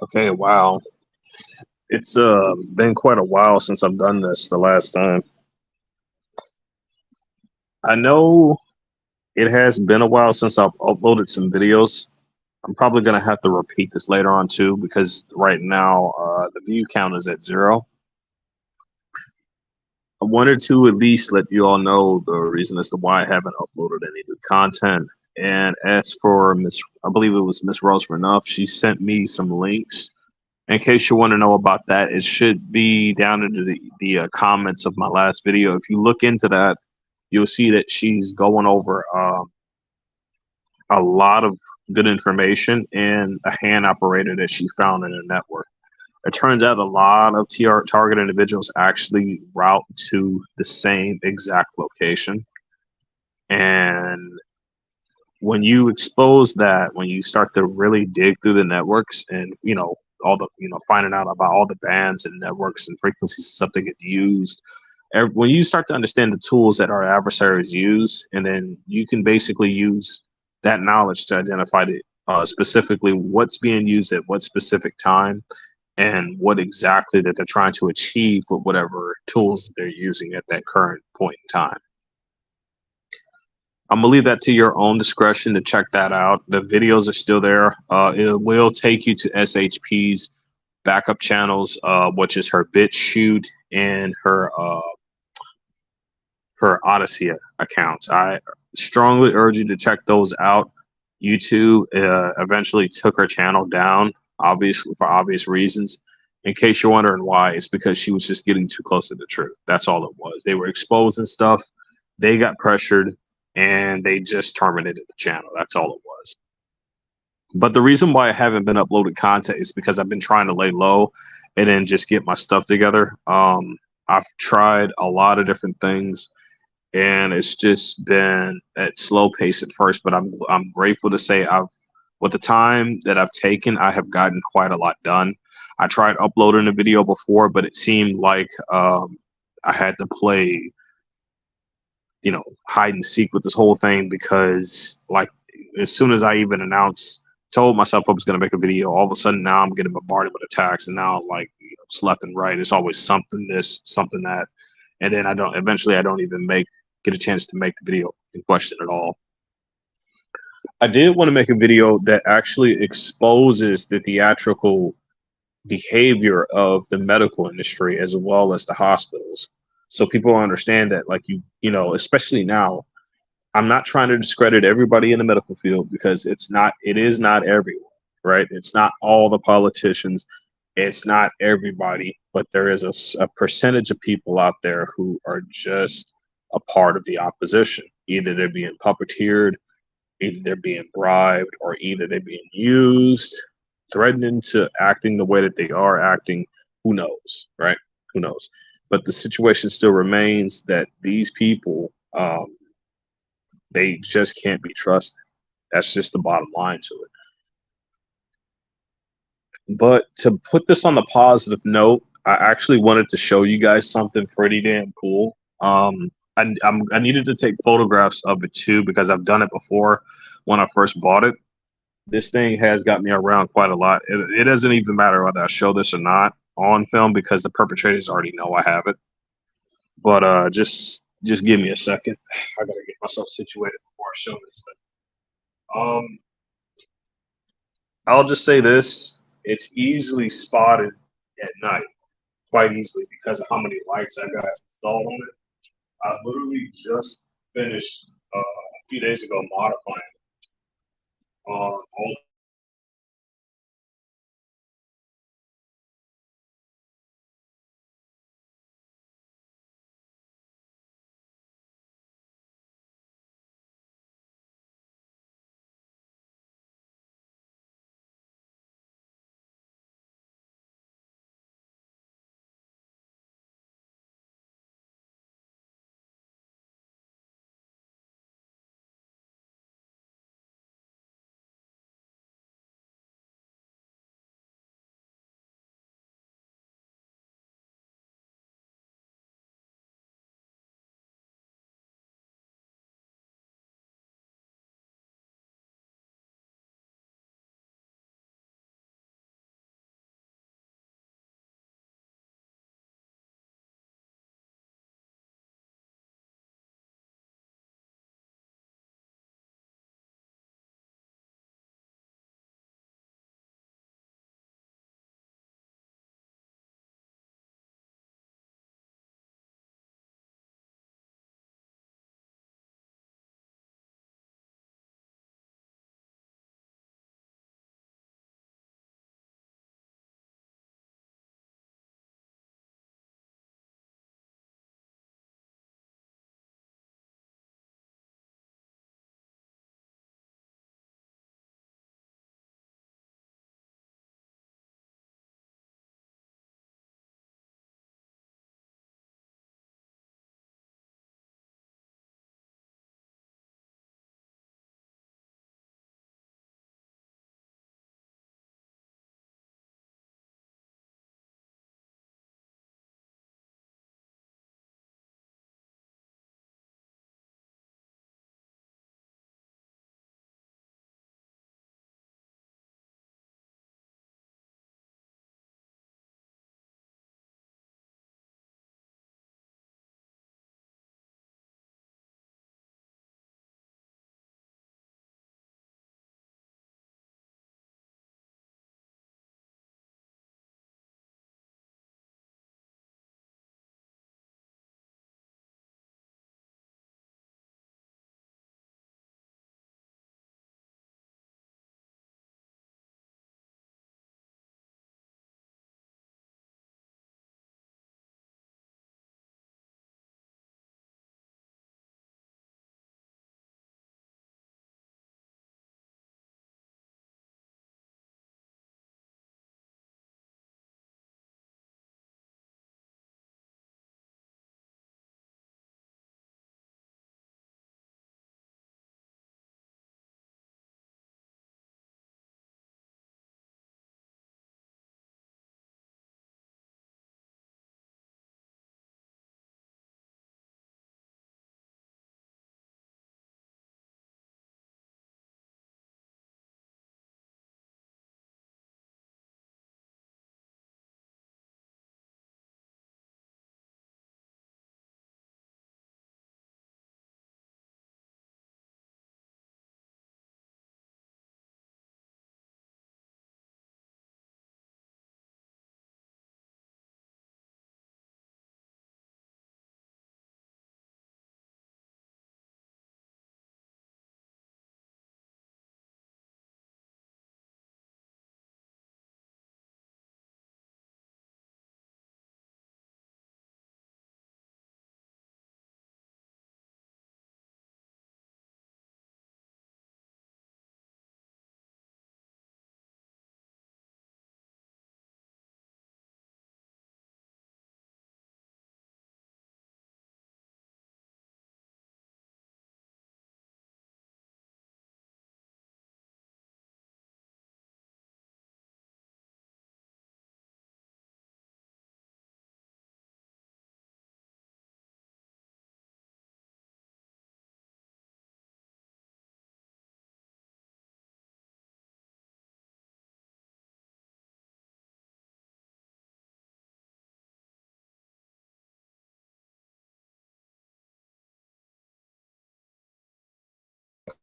Okay, wow. It's been quite a while since I've done this the last time. I know it has been a while since I've uploaded some videos. I'm probably gonna have to repeat this later on too because right now the view count is at 0. I wanted to at least let you all know the reason as to why I haven't uploaded any new content. And as for I believe it was Miss Rose Renuff, she sent me some links. In case you want to know about that, it should be down into the comments of my last video. If you look into that, you'll see that she's going over a lot of good information and a hand operator that she found in a network. It turns out a lot of target individuals actually route to the same exact location. And when you expose that, when you start to really dig through the networks and, all the, finding out about all the bands and networks and frequencies and stuff that get used, when you start to understand the tools that our adversaries use, and then you can basically use that knowledge to identify specifically what's being used at what specific time and what exactly that they're trying to achieve with whatever tools they're using at that current point in time. I'm gonna leave that to your own discretion to check that out. The videos are still there. It will take you to SHP's backup channels, which is her BitChute and her Odyssey accounts. I strongly urge you to check those out. YouTube eventually took her channel down, obviously for obvious reasons. In case you're wondering why, it's because she was just getting too close to the truth. That's all it was. They were exposing stuff. They got pressured and they just terminated the channel. That's all it was. But the reason why I haven't been uploading content is because I've been trying to lay low and then just get my stuff together. I've tried a lot of different things and it's just been at slow pace at first, but I'm grateful to say with the time that I've taken, I have gotten quite a lot done. I tried uploading a video before, but it seemed like I had to play, hide and seek with this whole thing because, like, as soon as I even told myself I was going to make a video, all of a sudden now I'm getting bombarded with attacks, and now like it's left and right. It's always something this, something that, and then Eventually, I don't even get a chance to make the video in question at all. I did want to make a video that actually exposes the theatrical behavior of the medical industry as well as the hospitals, so people understand that, like, especially now, I'm not trying to discredit everybody in the medical field because it is not everyone, right? It's not all the politicians, it's not everybody, but there is a percentage of people out there who are just a part of the opposition. Either they're being puppeteered, either they're being bribed, or either they're being used, threatened into acting the way that they are acting. Who knows, right? Who knows? But the situation still remains that these people, they just can't be trusted. That's just the bottom line to it. But to put this on the positive note, I actually wanted to show you guys something pretty damn cool. I needed to take photographs of it too because I've done it before when I first bought it. This thing has got me around quite a lot. It doesn't even matter whether I show this or not on film because the perpetrators already know I have it. But just give me a second. I gotta get myself situated before I show this thing. I'll just say this: it's easily spotted at night, quite easily because of how many lights I got installed on it. I literally just finished a few days ago modifying all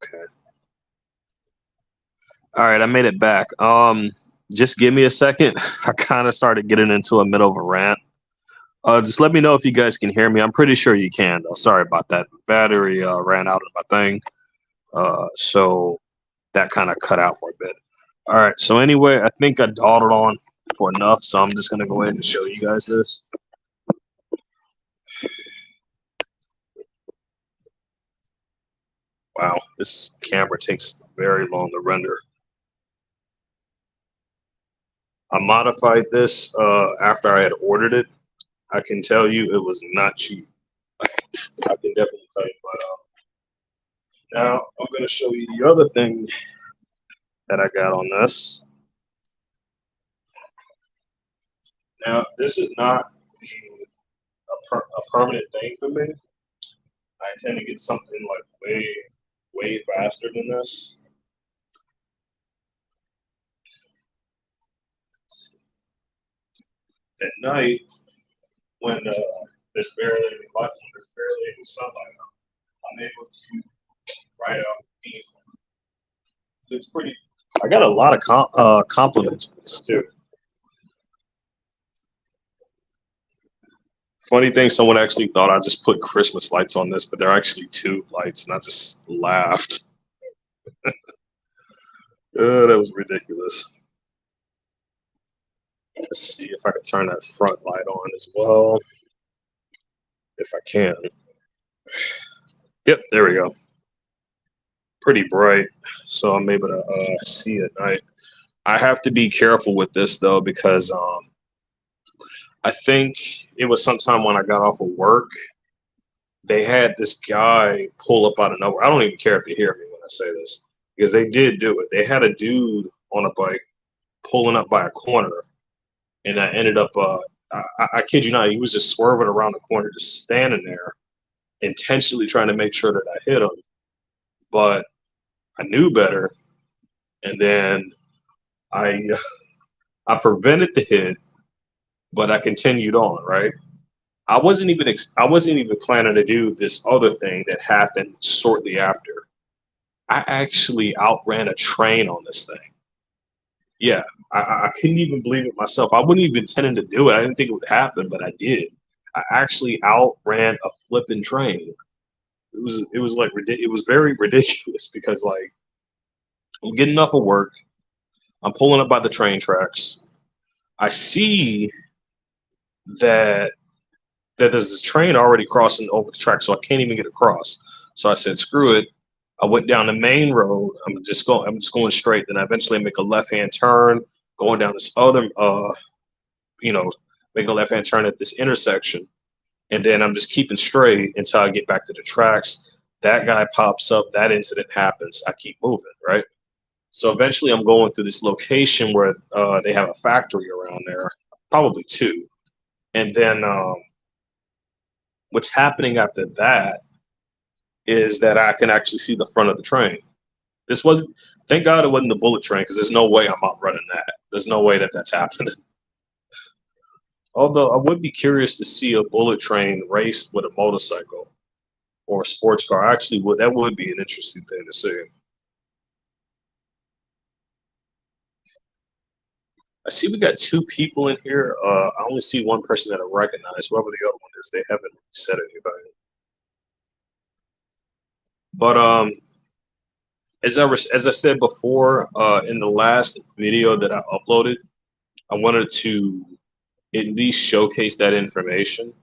Okay. All right, I made it back. Just give me a second. I kind of started getting into a middle of a rant. Just let me know if you guys can hear me. I'm pretty sure you can, though. Sorry about that. Battery ran out of my thing, so that kind of cut out for a bit. All right. So anyway, I think I dawdled on for enough, so I'm just gonna go ahead and show you guys this. Wow, this camera takes very long to render. I modified this after I had ordered it. I can tell you it was not cheap. I can definitely tell you. But now I'm going to show you the other thing that I got on this. Now, this is not a permanent thing for me. I tend to get something like way faster than this. At night, when there's barely any light, when there's barely any sunlight, I'm able to write out easily. It's pretty. I got a lot of compliments for this too. Funny thing, someone actually thought I just put Christmas lights on this, but they're actually tube lights, and I just laughed. That was ridiculous. Let's see if I can turn that front light on as well, if I can. Yep, there we go. Pretty bright, so I'm able to see at night. I have to be careful with this though because I think it was sometime when I got off of work. They had this guy pull up out of nowhere. I don't even care if they hear me when I say this because they did do it. They had a dude on a bike pulling up by a corner, and I ended up. I kid you not, he was just swerving around the corner, just standing there, intentionally trying to make sure that I hit him. But I knew better, and then I I prevented the hit, but I continued on. Right. I wasn't even planning to do this other thing that happened shortly after. I actually outran a train on this thing. Yeah, I couldn't even believe it myself. I wasn't even intending to do it. I didn't think it would happen, but I did. I actually outran a flipping train. It was like it was very ridiculous because like I'm getting off of work, I'm pulling up by the train tracks. I see that there's this train already crossing over the track, so I can't even get across. So I said, "Screw it." I went down the main road. I'm just going straight. Then I eventually make a left hand turn, going down this other you know, making a left hand turn at this intersection. And then I'm just keeping straight until I get back to the tracks. That guy pops up, that incident happens. I keep moving, right? So eventually I'm going through this location where they have a factory around there, probably two. And then what's happening after that is that I can actually see the front of the train. This wasn't, thank God it wasn't the bullet train because there's no way I'm outrunning that. There's no way that that's happening. Although I would be curious to see a bullet train race with a motorcycle or a sports car. Actually, would that would be an interesting thing to see. I see we got two people in here. I only see one person that I recognize. Whoever the other one is, they haven't said anything. But as I said before, in the last video that I uploaded, I wanted to at least showcase that information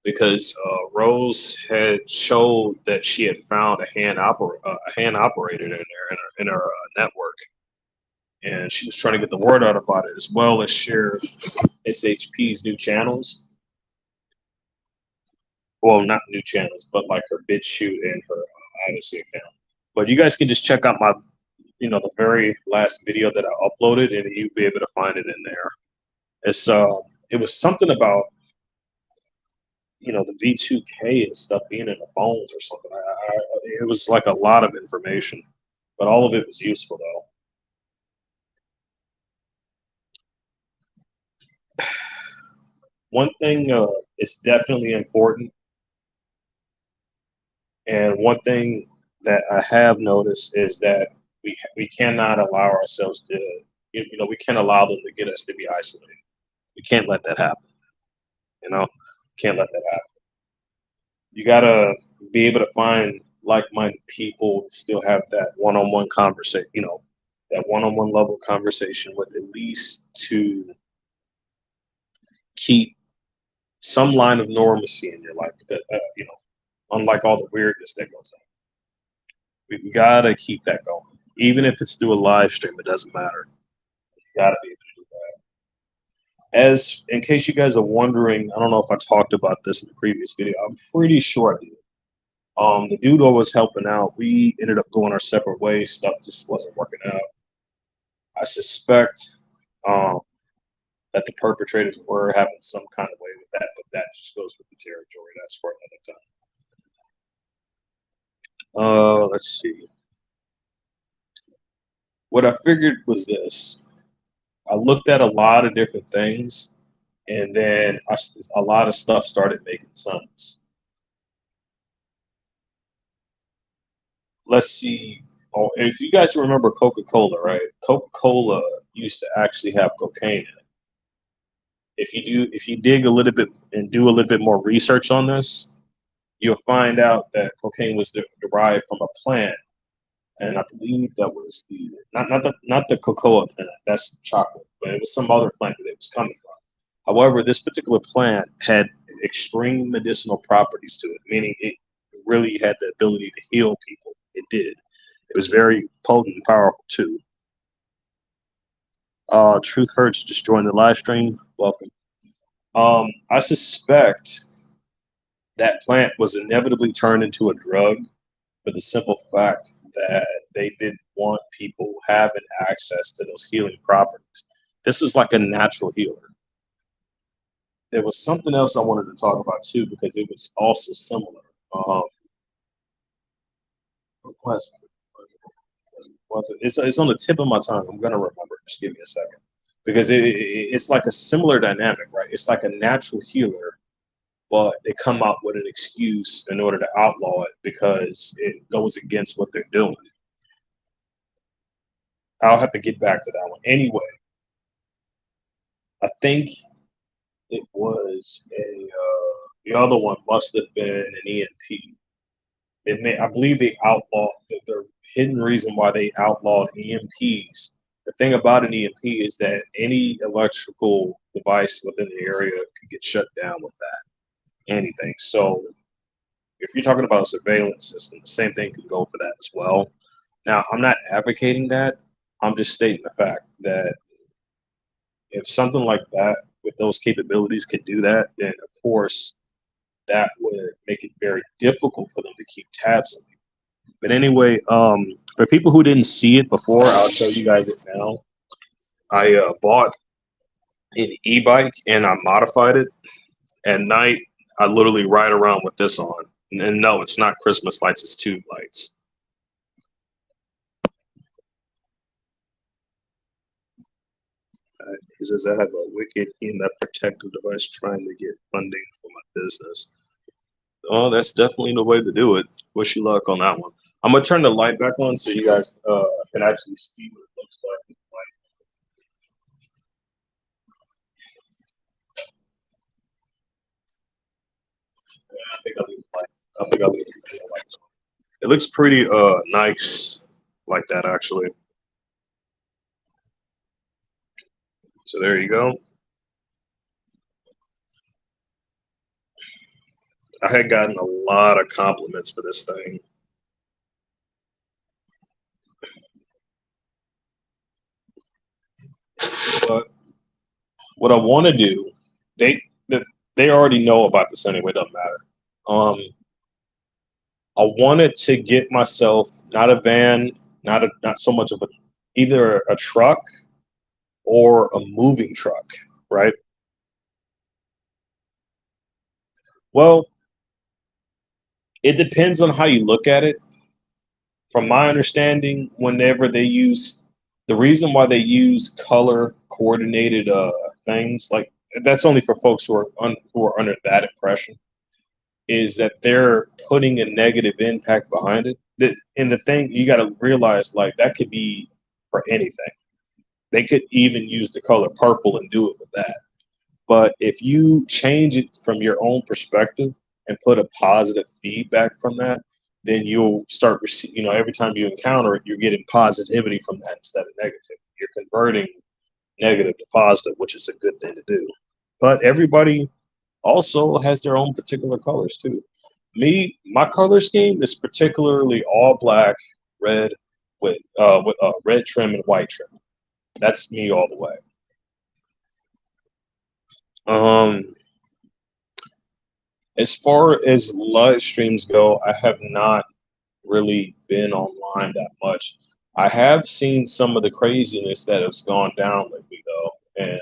because Rose had showed that she had found a hand operator in there in her network, and she was trying to get the word out about it as well as share SHP's new channels. Well, not new channels, but like her BitChute and her Odyssey account. But you guys can just check out my, the very last video that I uploaded, and you'll be able to find it in there. It's it was something about the V2K and stuff being in the phones or something. It was like a lot of information, but all of it was useful though. One thing is definitely important, and one thing that I have noticed is that we cannot allow ourselves to, we can't allow them to get us to be isolated. We can't let that happen. You know, can't let that happen. You gotta be able to find like-minded people, still have that one-on-one conversation. That one-on-one level conversation with, at least to keep some line of normalcy in your life. Because unlike all the weirdness that goes on, we gotta keep that going. Even if it's through a live stream, it doesn't matter. You gotta be able to do that. As in case you guys are wondering, I don't know if I talked about this in the previous video. I'm pretty sure I did. The dude who was helping out, we ended up going our separate ways. Stuff just wasn't working out. I suspect that the perpetrators were having some kind of way with that, but that just goes with the territory. That's for another time. Let's see. What I figured was this. I looked at a lot of different things, and then a lot of stuff started making sense. Let's see. Oh, if you guys remember Coca-Cola, right? Coca-Cola used to actually have cocaine in it. If you dig a little bit and do a little bit more research on this, you'll find out that cocaine was derived from a plant, and I believe that was not the cocoa plant. That's chocolate, but it was some other plant that it was coming from. However, this particular plant had extreme medicinal properties to it, meaning it really had the ability to heal people. It did. It was very potent and powerful too. Truth Hurts just joined the live stream. Welcome. I suspect that plant was inevitably turned into a drug for the simple fact that they didn't want people having access to those healing properties. This is like a natural healer. There was something else I wanted to talk about too, because it was also similar. It's on the tip of my tongue. I'm gonna remember. Just give me a second, because it's like a similar dynamic, right? It's like a natural healer, but they come up with an excuse in order to outlaw it because it goes against what they're doing. I'll have to get back to that one. Anyway, I think it was the other one must have been an EMP. I believe they outlawed the hidden reason why they outlawed EMPs. The thing about an EMP is that any electrical device within the area could get shut down with that. Anything. So if you're talking about a surveillance system, the same thing could go for that as well. Now, I'm not advocating that. I'm just stating the fact that if something like that with those capabilities could do that, then of course that would make it very difficult for them to keep tabs on you. But anyway, for people who didn't see it before, I'll show you guys it now. I bought an e-bike and I modified it. At night, I literally ride around with this on. And no, it's not Christmas lights, it's tube lights. He says, I have a wicked EMF protective device trying to get funding for my business. Oh, that's definitely the way to do it. Wish you luck on that one. I'm going to turn the light back on so you guys can actually see what it looks like with the light. I think I'll leave the lights on. It looks pretty nice like that, actually. So there you go. I had gotten a lot of compliments for this thing. But what I want to do, they already know about this anyway. It doesn't matter. I wanted to get myself not a van, not so much of either a truck or a moving truck, right? Well, it depends on how you look at it. From my understanding, whenever they use the reason why they use color coordinated things, like that's only for folks who are under that impression, is that they're putting a negative impact behind it. And the thing you got to realize, like that could be for anything. They could even use the color purple and do it with that. But if you change it from your own perspective and put a positive feedback from that, then you'll start receiving, every time you encounter it, you're getting positivity from that instead of negative. You're converting negative to positive, which is a good thing to do. But everybody also has their own particular colors too. My color scheme is particularly all black, red, with red trim and white trim. That's me all the way. Um, as far as live streams go, I have not really been online that much. I have seen some of the craziness that has gone down lately, though, and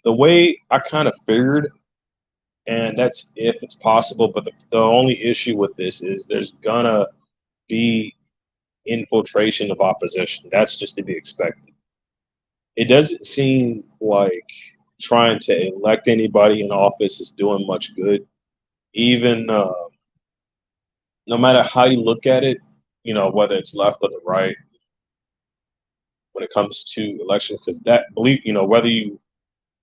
the way I kind of figured, and that's if it's possible. But the only issue with this is there's gonna be infiltration of opposition. That's just to be expected. It doesn't seem like trying to elect anybody in office is doing much good. Even no matter how you look at it, whether it's left or the right, when it comes to elections, because that believe whether you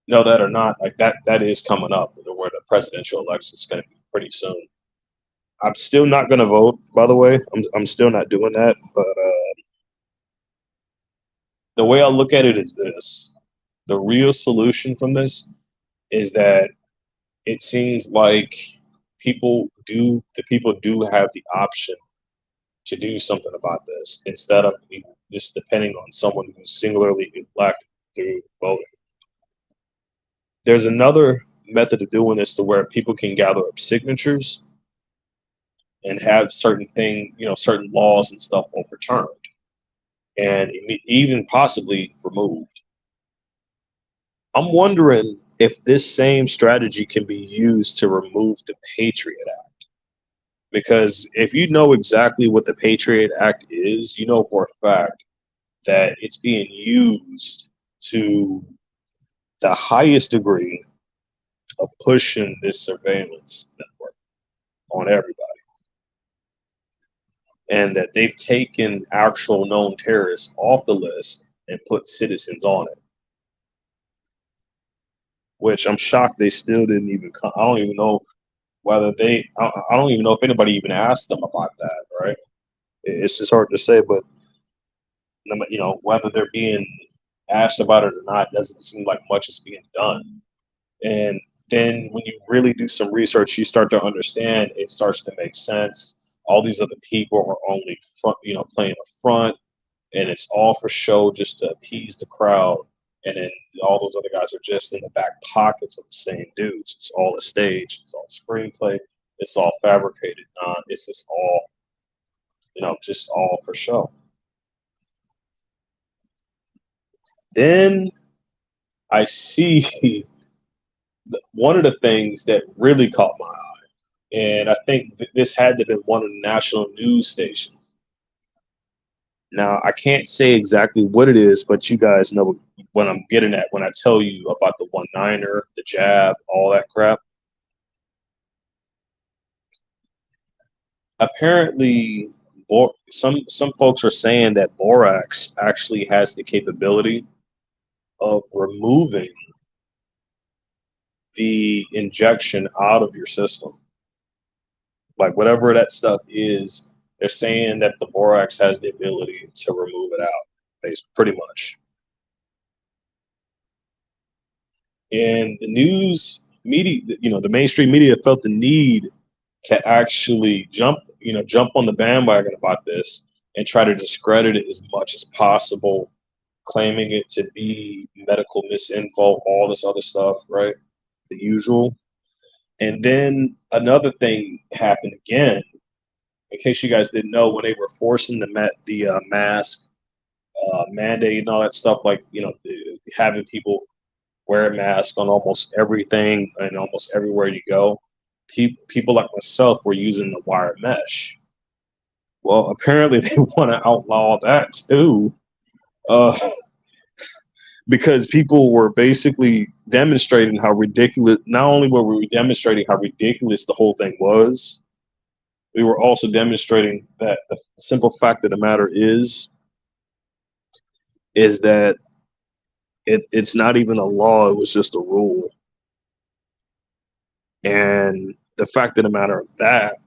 know that or not, like that is coming up, where the presidential election is going to be pretty soon. I'm still not going to vote, by the way. I'm still not doing that, but the way I look at it is this: the real solution from this is that it seems like the people do have the option to do something about this instead of just depending on someone who's singularly elected through voting. There's another method of doing this to where people can gather up signatures and have certain laws and stuff overturned and even possibly removed. I'm wondering if this same strategy can be used to remove the Patriot Act. Because if you know exactly what the Patriot Act is, you know for a fact that it's being used to the highest degree of pushing this surveillance network on everybody. And that they've taken actual known terrorists off the list and put citizens on it, which I'm shocked they still didn't even come. I don't even know I don't even know if anybody even asked them about that, right? It's just hard to say, but whether they're being asked about it or not doesn't seem like much is being done. And then when you really do some research, you start to understand it starts to make sense. All these other people are only playing a front, and it's all for show just to appease the crowd. And then all those other guys are just in the back pockets of the same dudes. It's all a stage. It's all screenplay. It's all fabricated. It's just all, just all for show. Then I see one of the things that really caught my eye, and I think this had to have been one of the national news stations. Now, I can't say exactly what it is, but you guys know what I'm getting at when I tell you about the one-niner, the jab, all that crap. Apparently, some folks are saying that borax actually has the capability of removing the injection out of your system. Like whatever that stuff is, they're saying that the borax has the ability to remove it out, pretty much. And the news media, the mainstream media felt the need to actually jump on the bandwagon about this and try to discredit it as much as possible, claiming it to be medical misinfo, all this other stuff, right? The usual. And then another thing happened again. In case you guys didn't know, when they were forcing the mask mandate and all that stuff, like having people wear a mask on almost everything and almost everywhere you go, people like myself were using the wire mesh. Well, apparently they want to outlaw that too, uh, because people were basically demonstrating how ridiculous. Not only were we demonstrating how ridiculous the whole thing was, we were also demonstrating that the simple fact of the matter is that it's not even a law, it was just a rule. And the fact of the matter of that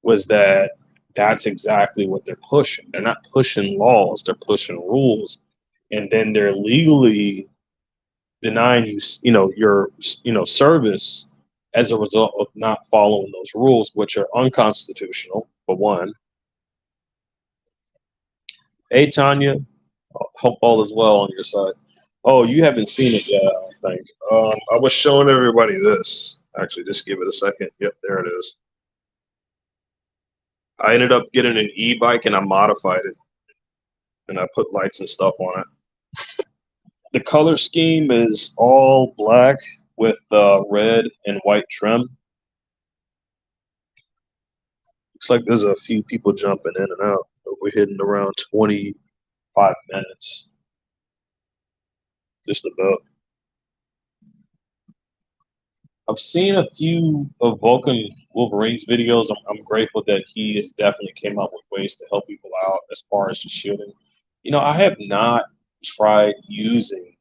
was that that's exactly what they're pushing. They're not pushing laws, they're pushing rules. And then they're legally denying you, your, service as a result of not following those rules, which are unconstitutional, for one. Hey, Tanya, hope all is well on your side. Oh, you haven't seen it yet, I don't think. I was showing everybody this. Actually, just give it a second. Yep, there it is. I ended up getting an e-bike and I modified it and I put lights and stuff on it. The color scheme is all black with red and white trim. Looks like there's a few people jumping in and out. We're hitting around 25 minutes. Just about. I've seen a few of Vulcan Wolverine's videos. I'm grateful that he has definitely came up with ways to help people out as far as shielding. I have not tried using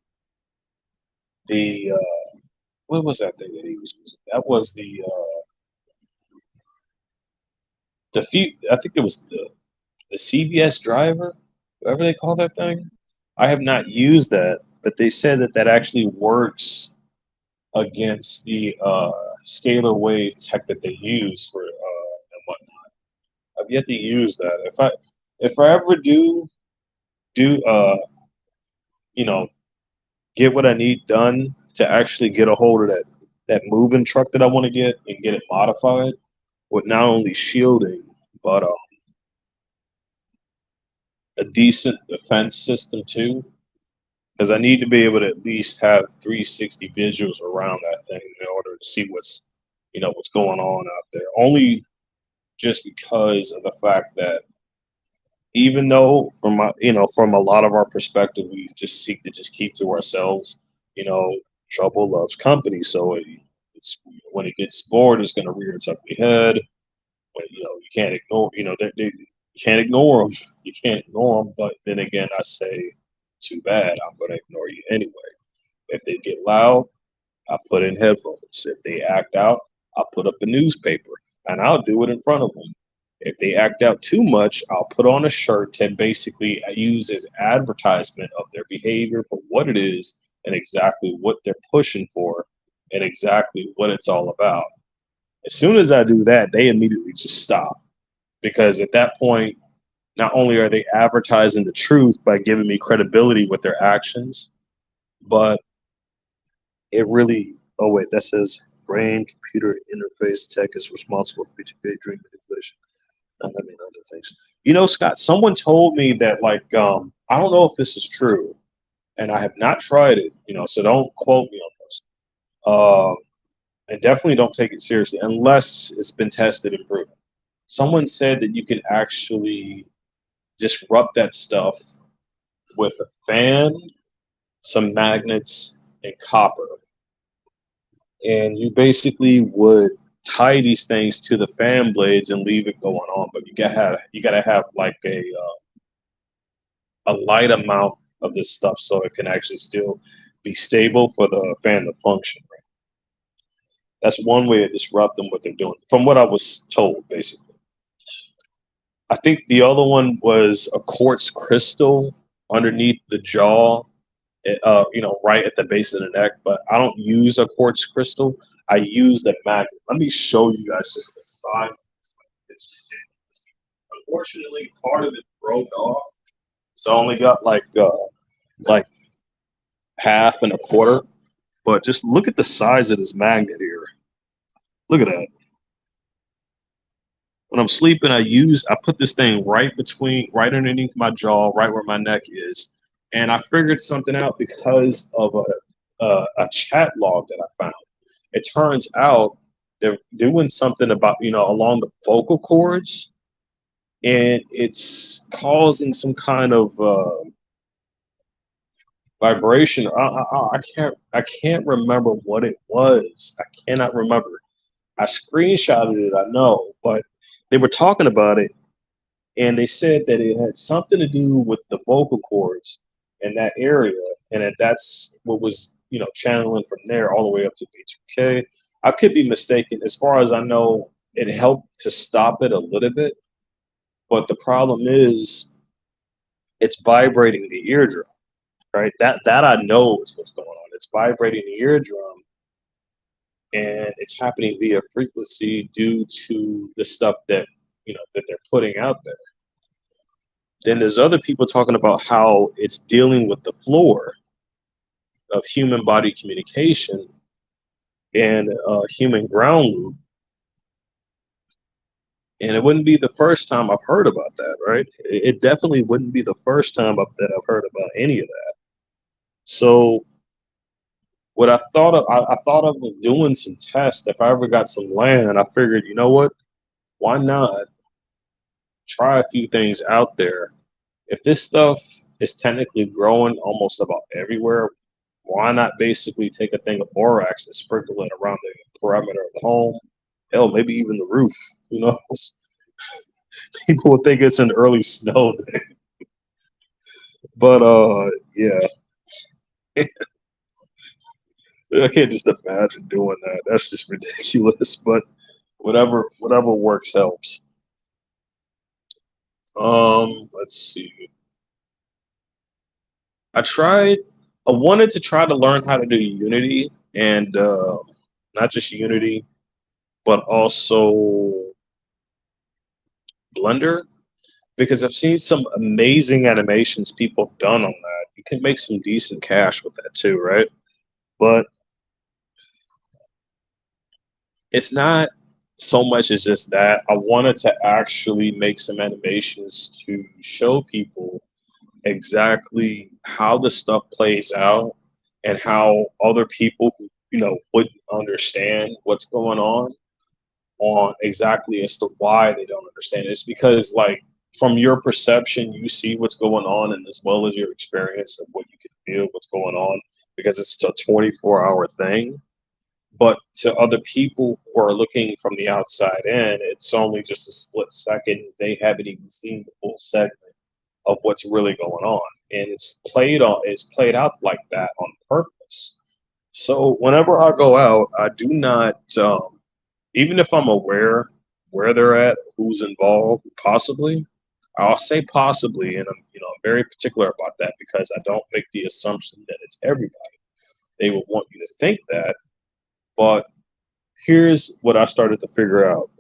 the what was that thing that he was using? That was the few. I think it was the CBS driver, whatever they call that thing. I have not used that, but they said that that actually works against the scalar wave tech that they use for and whatnot. I've yet to use that. If I ever do you know get what I need done to actually get a hold of that moving truck that I want to get and get it modified with not only shielding but a decent defense system too, because I need to be able to at least have 360 visuals around that thing in order to see what's going on out there. Only just because of the fact that even though from a lot of our perspective we just seek to just keep to ourselves, you know, trouble loves company. So it's when it gets bored, it's going to rear its ugly head. When you can't ignore, you can't ignore them. You can't ignore them. But then again, I say, too bad. I'm going to ignore you anyway. If they get loud, I put in headphones. If they act out, I'll put up a newspaper and I'll do it in front of them. If they act out too much, I'll put on a shirt to basically use as advertisement of their behavior for what it is and exactly what they're pushing for and exactly what it's all about. As soon as I do that, they immediately just stop because at that point, not only are they advertising the truth by giving me credibility with their actions, but it really, oh wait, that says brain computer interface tech is responsible for dream manipulation. I mean other things. Scott, someone told me that I don't know if this is true, and I have not tried it, so don't quote me on this. And definitely don't take it seriously unless it's been tested and proven. Someone said that you can actually disrupt that stuff with a fan, some magnets, and copper. And you basically would tie these things to the fan blades and leave it going on. But you gotta have like a light amount of this stuff so it can actually still be stable for the fan to function. Right? That's one way of disrupting what they're doing, from what I was told, basically. I think the other one was a quartz crystal underneath the jaw, right at the base of the neck. But I don't use a quartz crystal. I use the magnet. Let me show you guys just the size. It's unfortunately part of it broke off, so I only got like half and a quarter. But just look at the size of this magnet here. Look at that. When I'm sleeping, I put this thing right underneath my jaw, right where my neck is, and I figured something out because of a chat log that I found. It turns out they're doing something about along the vocal cords, and it's causing some kind of vibration. I can't remember what it was. I cannot remember. I screenshotted it, I know, but they were talking about it, and they said that it had something to do with the vocal cords in that area, and that's what was channeling from there all the way up to B2K. I could be mistaken. As far as I know, it helped to stop it a little bit, but the problem is it's vibrating the eardrum, right? That I know is what's going on. It's vibrating the eardrum, and it's happening via frequency due to the stuff that that they're putting out there. Then there's other people talking about how it's dealing with the floor of human body communication and human ground loop. And it wouldn't be the first time I've heard about that, right? It definitely wouldn't be the first time that I've heard about any of that. So what I thought of doing some tests. If I ever got some land, I figured, you know what? Why not try a few things out there? If this stuff is technically growing almost about everywhere, why not basically take a thing of borax and sprinkle it around the perimeter of the home? Hell, maybe even the roof. Who knows? People would think it's an early snow day. But yeah. I can't just imagine doing that. That's just ridiculous. But whatever works helps. Let's see. I wanted to try to learn how to do Unity, and not just Unity, but also Blender, because I've seen some amazing animations people have done on that. You can make some decent cash with that too, right? But it's not so much as just that. I wanted to actually make some animations to show people exactly how the stuff plays out and how other people who wouldn't understand what's going on exactly as to why they don't understand it. It's because, like, from your perception, you see what's going on, and as well as your experience of what you can feel what's going on, because it's a 24-hour thing. But to other people who are looking from the outside in, it's only just a split second. They haven't even seen the full segment of what's really going on, and it's played out like that on purpose. So whenever I go out, I do not, even if I'm aware where they're at, who's involved, possibly. I'll say possibly, and I'm very particular about that because I don't make the assumption that it's everybody. They will want you to think that, but here's what I started to figure out.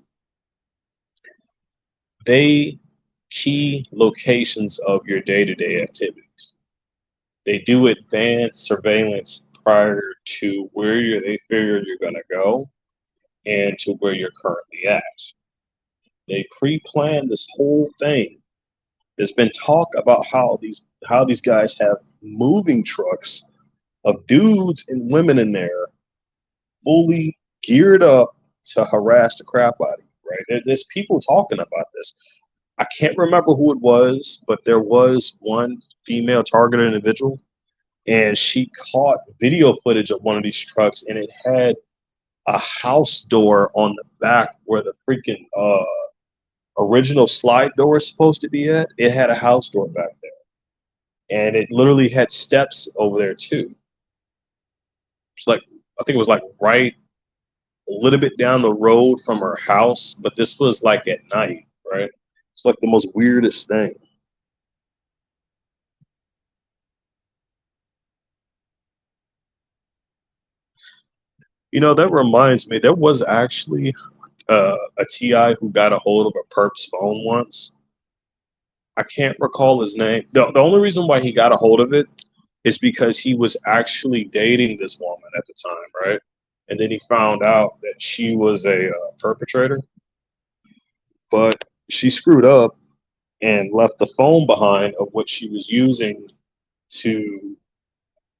They key locations of your day-to-day activities. They do advanced surveillance prior to where they figure you're going to go and to where you're currently at. They pre-plan this whole thing. There's been talk about how these guys have moving trucks of dudes and women in there, fully geared up to harass the crap out of you. Right? There's people talking about this. I can't remember who it was, but there was one female targeted individual, and she caught video footage of one of these trucks, and it had a house door on the back where the freaking original slide door is supposed to be at. It had a house door back there, and it literally had steps over there too. It's like, I think it was like right a little bit down the road from her house, but this was like at night, right? It's like the most weirdest thing. That reminds me, there was actually a TI who got a hold of a perp's phone once. I can't recall his name. The only reason why he got a hold of it is because he was actually dating this woman at the time, right? And then he found out that she was a perpetrator, but she screwed up and left the phone behind of what she was using to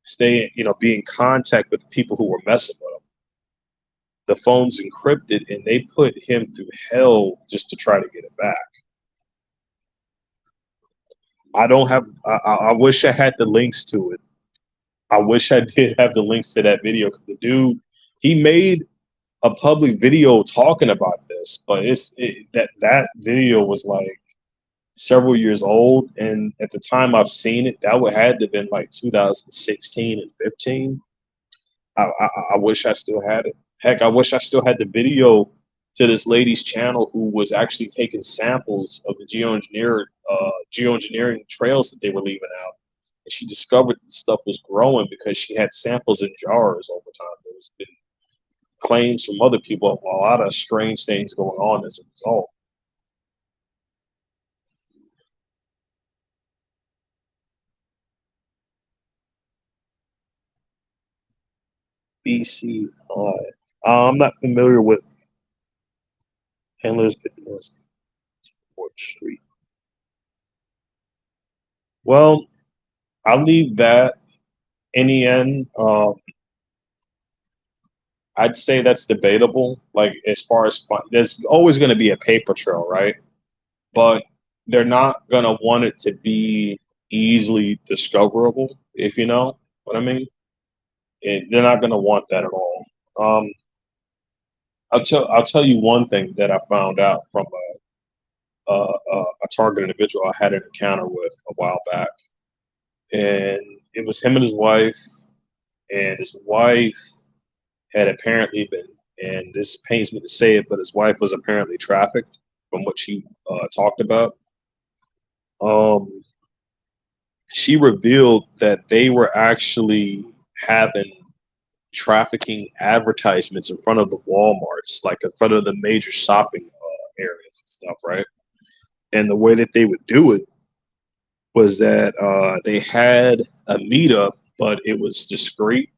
stay, be in contact with people who were messing with him. The phone's encrypted, and they put him through hell just to try to get it back. I don't have. I wish I had the links to it. I wish I did have the links to that video because the dude, he made a public video talking about this, but that video was like several years old, and at the time I've seen it, that would had to have been like 2016 and 15. I wish I still had it. Heck, I wish I still had the video to this lady's channel who was actually taking samples of the geoengineering trails that they were leaving out, and she discovered that stuff was growing because she had samples in jars over time. There's been claims from other people of a lot of strange things going on as a result. BCI. I'm not familiar with Elizabeth Street. Well, I'll leave that in the end. I'd say that's debatable. Like as far as fun, there's always going to be a paper trail, right? But they're not going to want it to be easily discoverable, if you know what I mean. They're not going to want that at all. Um, I'll tell you one thing that I found out from a target individual I had an encounter with a while back, and it was him and his wife, and his wife had apparently been, and this pains me to say it, but his wife was apparently trafficked from what she talked about. Um, she revealed that they were actually having trafficking advertisements in front of the Walmarts, like in front of the major shopping areas and stuff, right? And the way that they would do it was that they had a meetup, but it was discreet.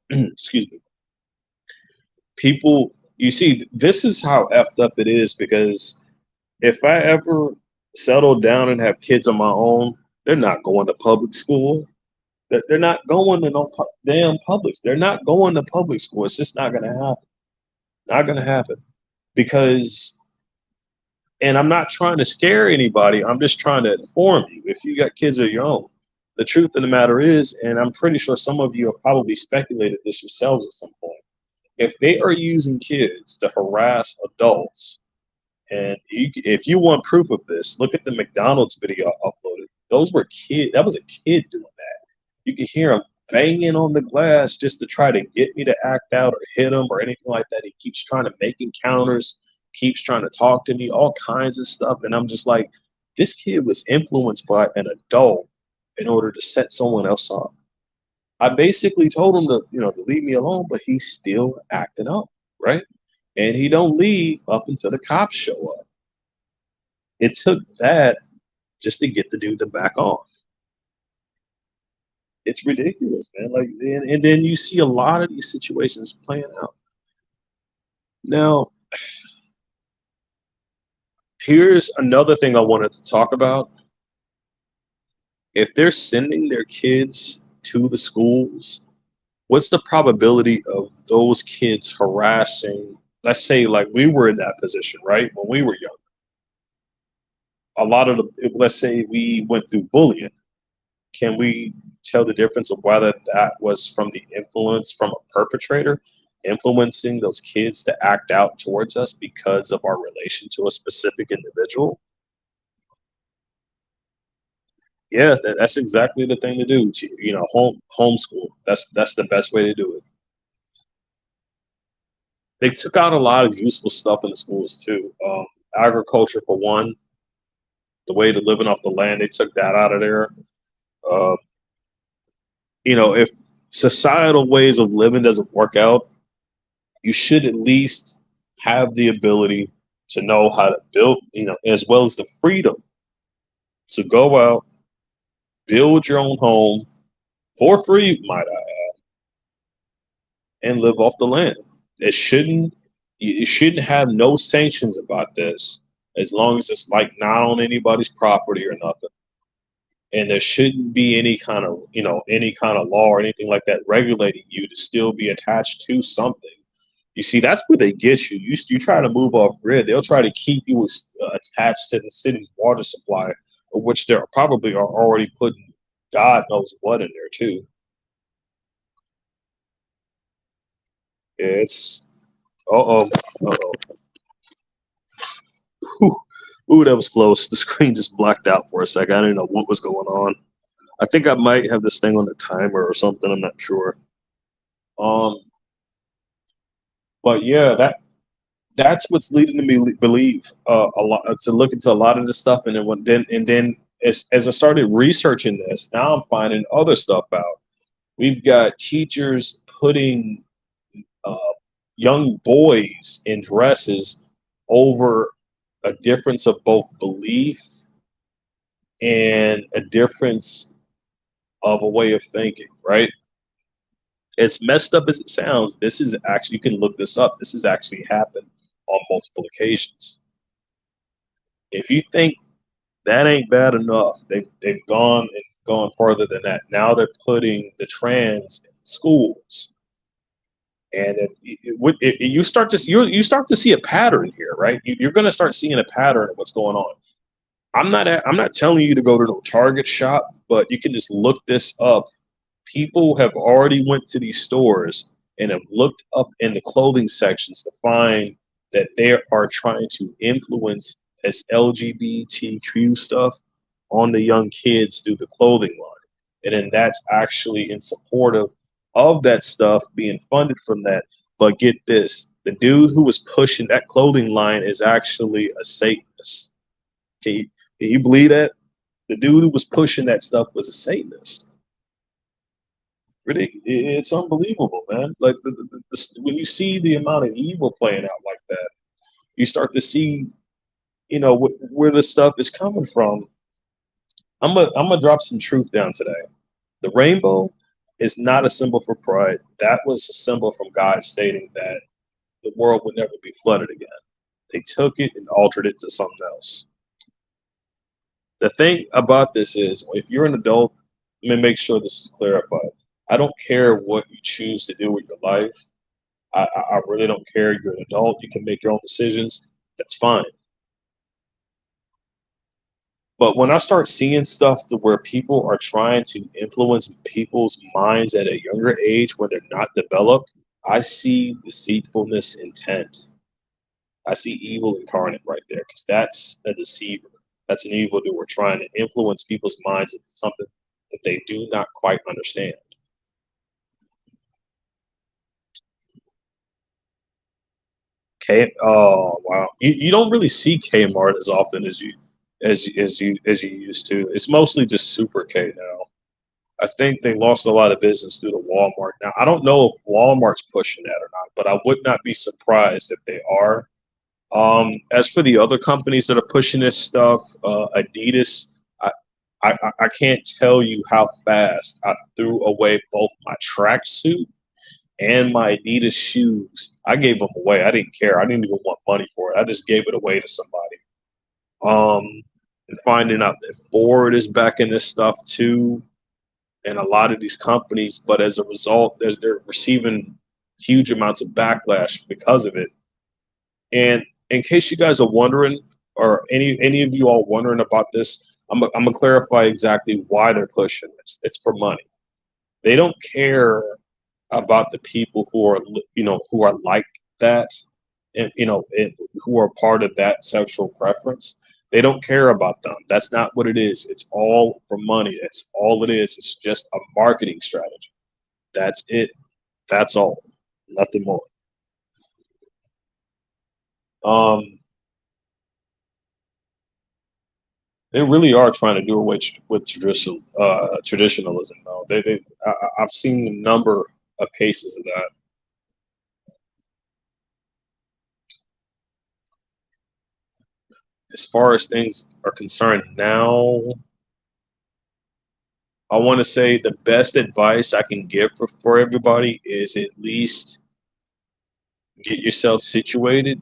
Excuse me. People, you see, this is how effed up it is because if I ever settle down and have kids of my own, they're not going to public school. They're not going to no damn publics. They're not going to public school. It's just not going to happen. Not going to happen because, and I'm not trying to scare anybody. I'm just trying to inform you. If you got kids of your own, the truth of the matter is, and I'm pretty sure some of you have probably speculated this yourselves at some point. If they are using kids to harass adults, and if you want proof of this, look at the McDonald's video I uploaded. Those were kids. That was a kid doing that. You could hear him banging on the glass just to try to get me to act out or hit him or anything like that. He keeps trying to make encounters, keeps trying to talk to me, all kinds of stuff. And I'm just like, this kid was influenced by an adult in order to set someone else up. I basically told him to leave me alone, but he's still acting up, right? And he don't leave up until the cops show up. It took that just to get the dude to back off. It's ridiculous, man. Like, and then you see a lot of these situations playing out. Now, here's another thing I wanted to talk about. If they're sending their kids to the schools, what's the probability of those kids harassing? Let's say, like we were in that position, right? When we were young, a lot of let's say we went through bullying. Can we tell the difference of whether that was from the influence from a perpetrator influencing those kids to act out towards us because of our relation to a specific individual? Yeah, that's exactly the thing to do. Homeschool. That's the best way to do it. They took out a lot of useful stuff in the schools too. Agriculture for one, the way to living off the land, they took that out of there. Uh, if societal ways of living doesn't work out, you should at least have the ability to know how to build, as well as the freedom to go out, build your own home for free, might I, and live off the land. It shouldn't have no sanctions about this, as long as it's like not on anybody's property or nothing. And there shouldn't be any kind of law or anything like that regulating you to still be attached to something. You see, that's where they get you. You try to move off grid, they'll try to keep you attached to the city's water supply, of which they probably are already putting God knows what in there too. It's uh oh. Whew. Ooh, that was close. The screen just blacked out for a second. I didn't know what was going on. I think I might have this thing on the timer or something. I'm not sure. Um, but yeah, that's what's leading to me believe a lot to look into a lot of this stuff, and then as I started researching this, now I'm finding other stuff out. We've got teachers putting uh, young boys in dresses over a difference of both belief and a difference of a way of thinking, right? As messed up as it sounds, this is actually, you can look this up. This has actually happened on multiple occasions. If you think that ain't bad enough, they've gone further than that. Now they're putting the trans in schools, and you start to see a pattern here, right? You're going to start seeing a pattern of what's going on. I'm not telling you to go to no Target shop, but you can just look this up. People have already went to these stores and have looked up in the clothing sections to find that they are trying to influence this LGBTQ stuff on the young kids through the clothing line. And then that's actually in support of that stuff being funded from that. But get this, the dude who was pushing that clothing line is actually a Satanist. Can you, can you believe that? The dude who was pushing that stuff was a Satanist. It's unbelievable, man. Like when you see the amount of evil playing out like that, you start to see, where the stuff is coming from. I'm gonna drop some truth down today. The rainbow is not a symbol for pride. That was a symbol from God stating that the world would never be flooded again. They took it and altered it to something else. The thing about this is, if you're an adult, let me make sure this is clarified. I don't care what you choose to do with your life. I really don't care. You're an adult. You can make your own decisions. That's fine. But when I start seeing stuff to where people are trying to influence people's minds at a younger age when they're not developed, I see deceitfulness intent. I see evil incarnate right there because that's a deceiver. That's an evildoer trying to influence people's minds into something that they do not quite understand. Oh wow, you don't really see Kmart as often as you used to. It's mostly just Super K now. I think they lost a lot of business due to Walmart. Now I don't know if Walmart's pushing that or not, but I would not be surprised if they are. As for the other companies that are pushing this stuff, Adidas, I, I can't tell you how fast I threw away both my tracksuit and my Adidas shoes. I gave them away. I didn't care. I didn't even want money for it. I just gave it away to somebody. And finding out that Ford is back in this stuff too, and a lot of these companies, but as a result, they're receiving huge amounts of backlash because of it. And in case you guys are wondering, or any of you all wondering about this, I'm gonna clarify exactly why they're pushing this. It's for money. They don't care about the people who are like that, and who are part of that sexual preference. They don't care about them. That's not what it is. It's all for money. That's all it is. It's just a marketing strategy. That's it. That's all. Nothing more. Um, they really are trying to do away with traditionalism. Though I've seen a number of cases of that. As far as things are concerned now, I want to say the best advice I can give for everybody is at least get yourself situated.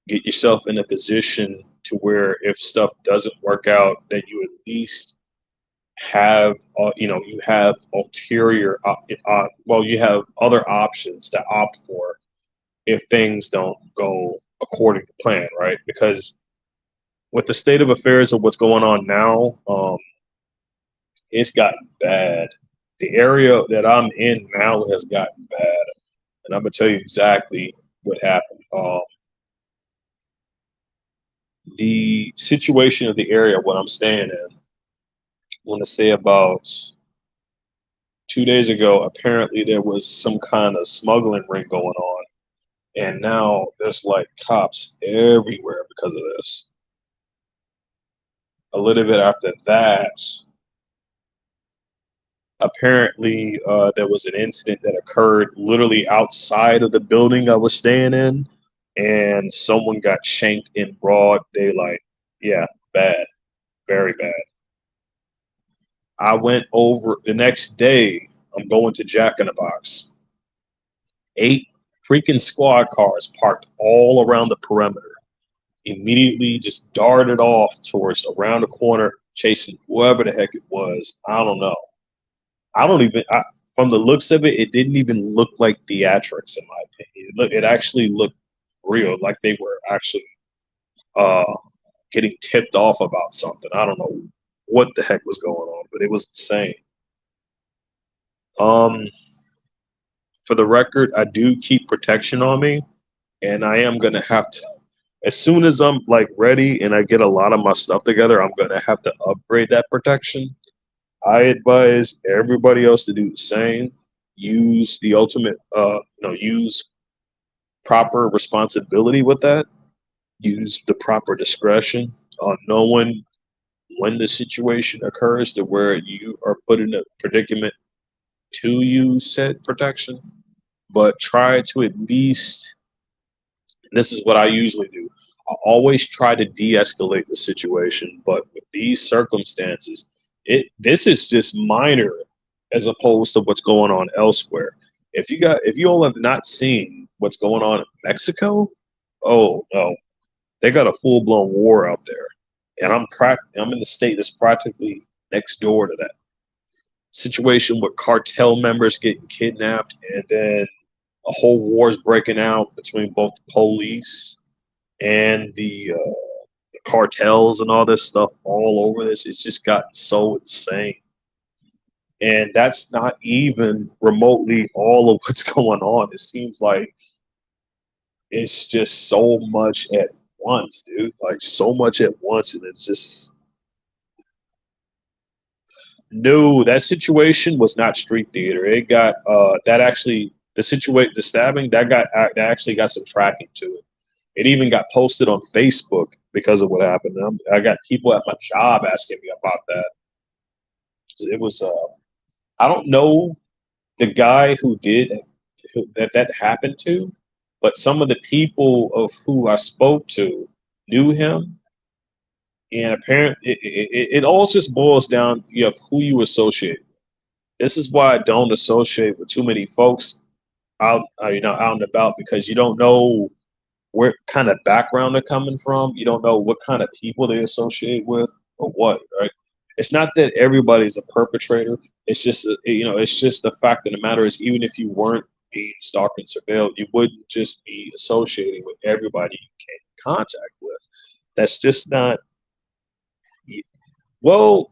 Get yourself in a position to where if stuff doesn't work out, that you at least have you have you have other options to opt for if things don't go according to plan, right? Because with the state of affairs of what's going on now, it's gotten bad. The area that I'm in now has gotten bad, and I'm gonna tell you exactly what happened. The situation of the area what I'm staying in, I want to say about 2 days ago, apparently there was some kind of smuggling ring going on, and now there's like cops everywhere because of this. A little bit after that, apparently there was an incident that occurred literally outside of the building I was staying in, and someone got shanked in broad daylight. Yeah, bad, very bad. I went over the next day. I'm going to Jack in the Box. 8 freaking squad cars parked all around the perimeter. Immediately just darted off towards around the corner, chasing whoever the heck it was. I don't know. I don't even. From the looks of it, it didn't even look like theatrics, in my opinion. It actually looked real, like they were actually uh, getting tipped off about something. I don't know what the heck was going on, but it was insane. Um, for the record, I do keep protection on me, and I am gonna have to. As soon as I'm like ready and I get a lot of my stuff together, I'm gonna have to upgrade that protection. I advise everybody else to do the same. Use the ultimate, use proper responsibility with that. Use the proper discretion on knowing when the situation occurs to where you are put in a predicament to use said protection. But try to at least, and this is what I usually do. I always try to de-escalate the situation, but with these circumstances, this is just minor as opposed to what's going on elsewhere. If you all have not seen what's going on in Mexico, oh no, they got a full blown war out there, and I'm in the state that's practically next door to that situation with cartel members getting kidnapped, and then a whole war's breaking out between both the police and the cartels and all this stuff all over this. It's just gotten so insane. And that's not even remotely all of what's going on. It seems like it's just so much at once, dude. Like so much at once, and it's just no. That situation was not street theater. It got that actually the stabbing that actually got some tracking to it. It even got posted on Facebook because of what happened. I got people at my job asking me about that. It was I don't know the guy that happened to, but some of the people of who I spoke to knew him, and apparently it all just boils down of who you associate. This is why I don't associate with too many folks out and about because you don't know where kind of background they're coming from. You don't know what kind of people they associate with or what, right? It's not that everybody's a perpetrator. It's just, it's just the fact of the matter is, even if you weren't being stalked and surveilled, you wouldn't just be associating with everybody you came in contact with. That's just not, well,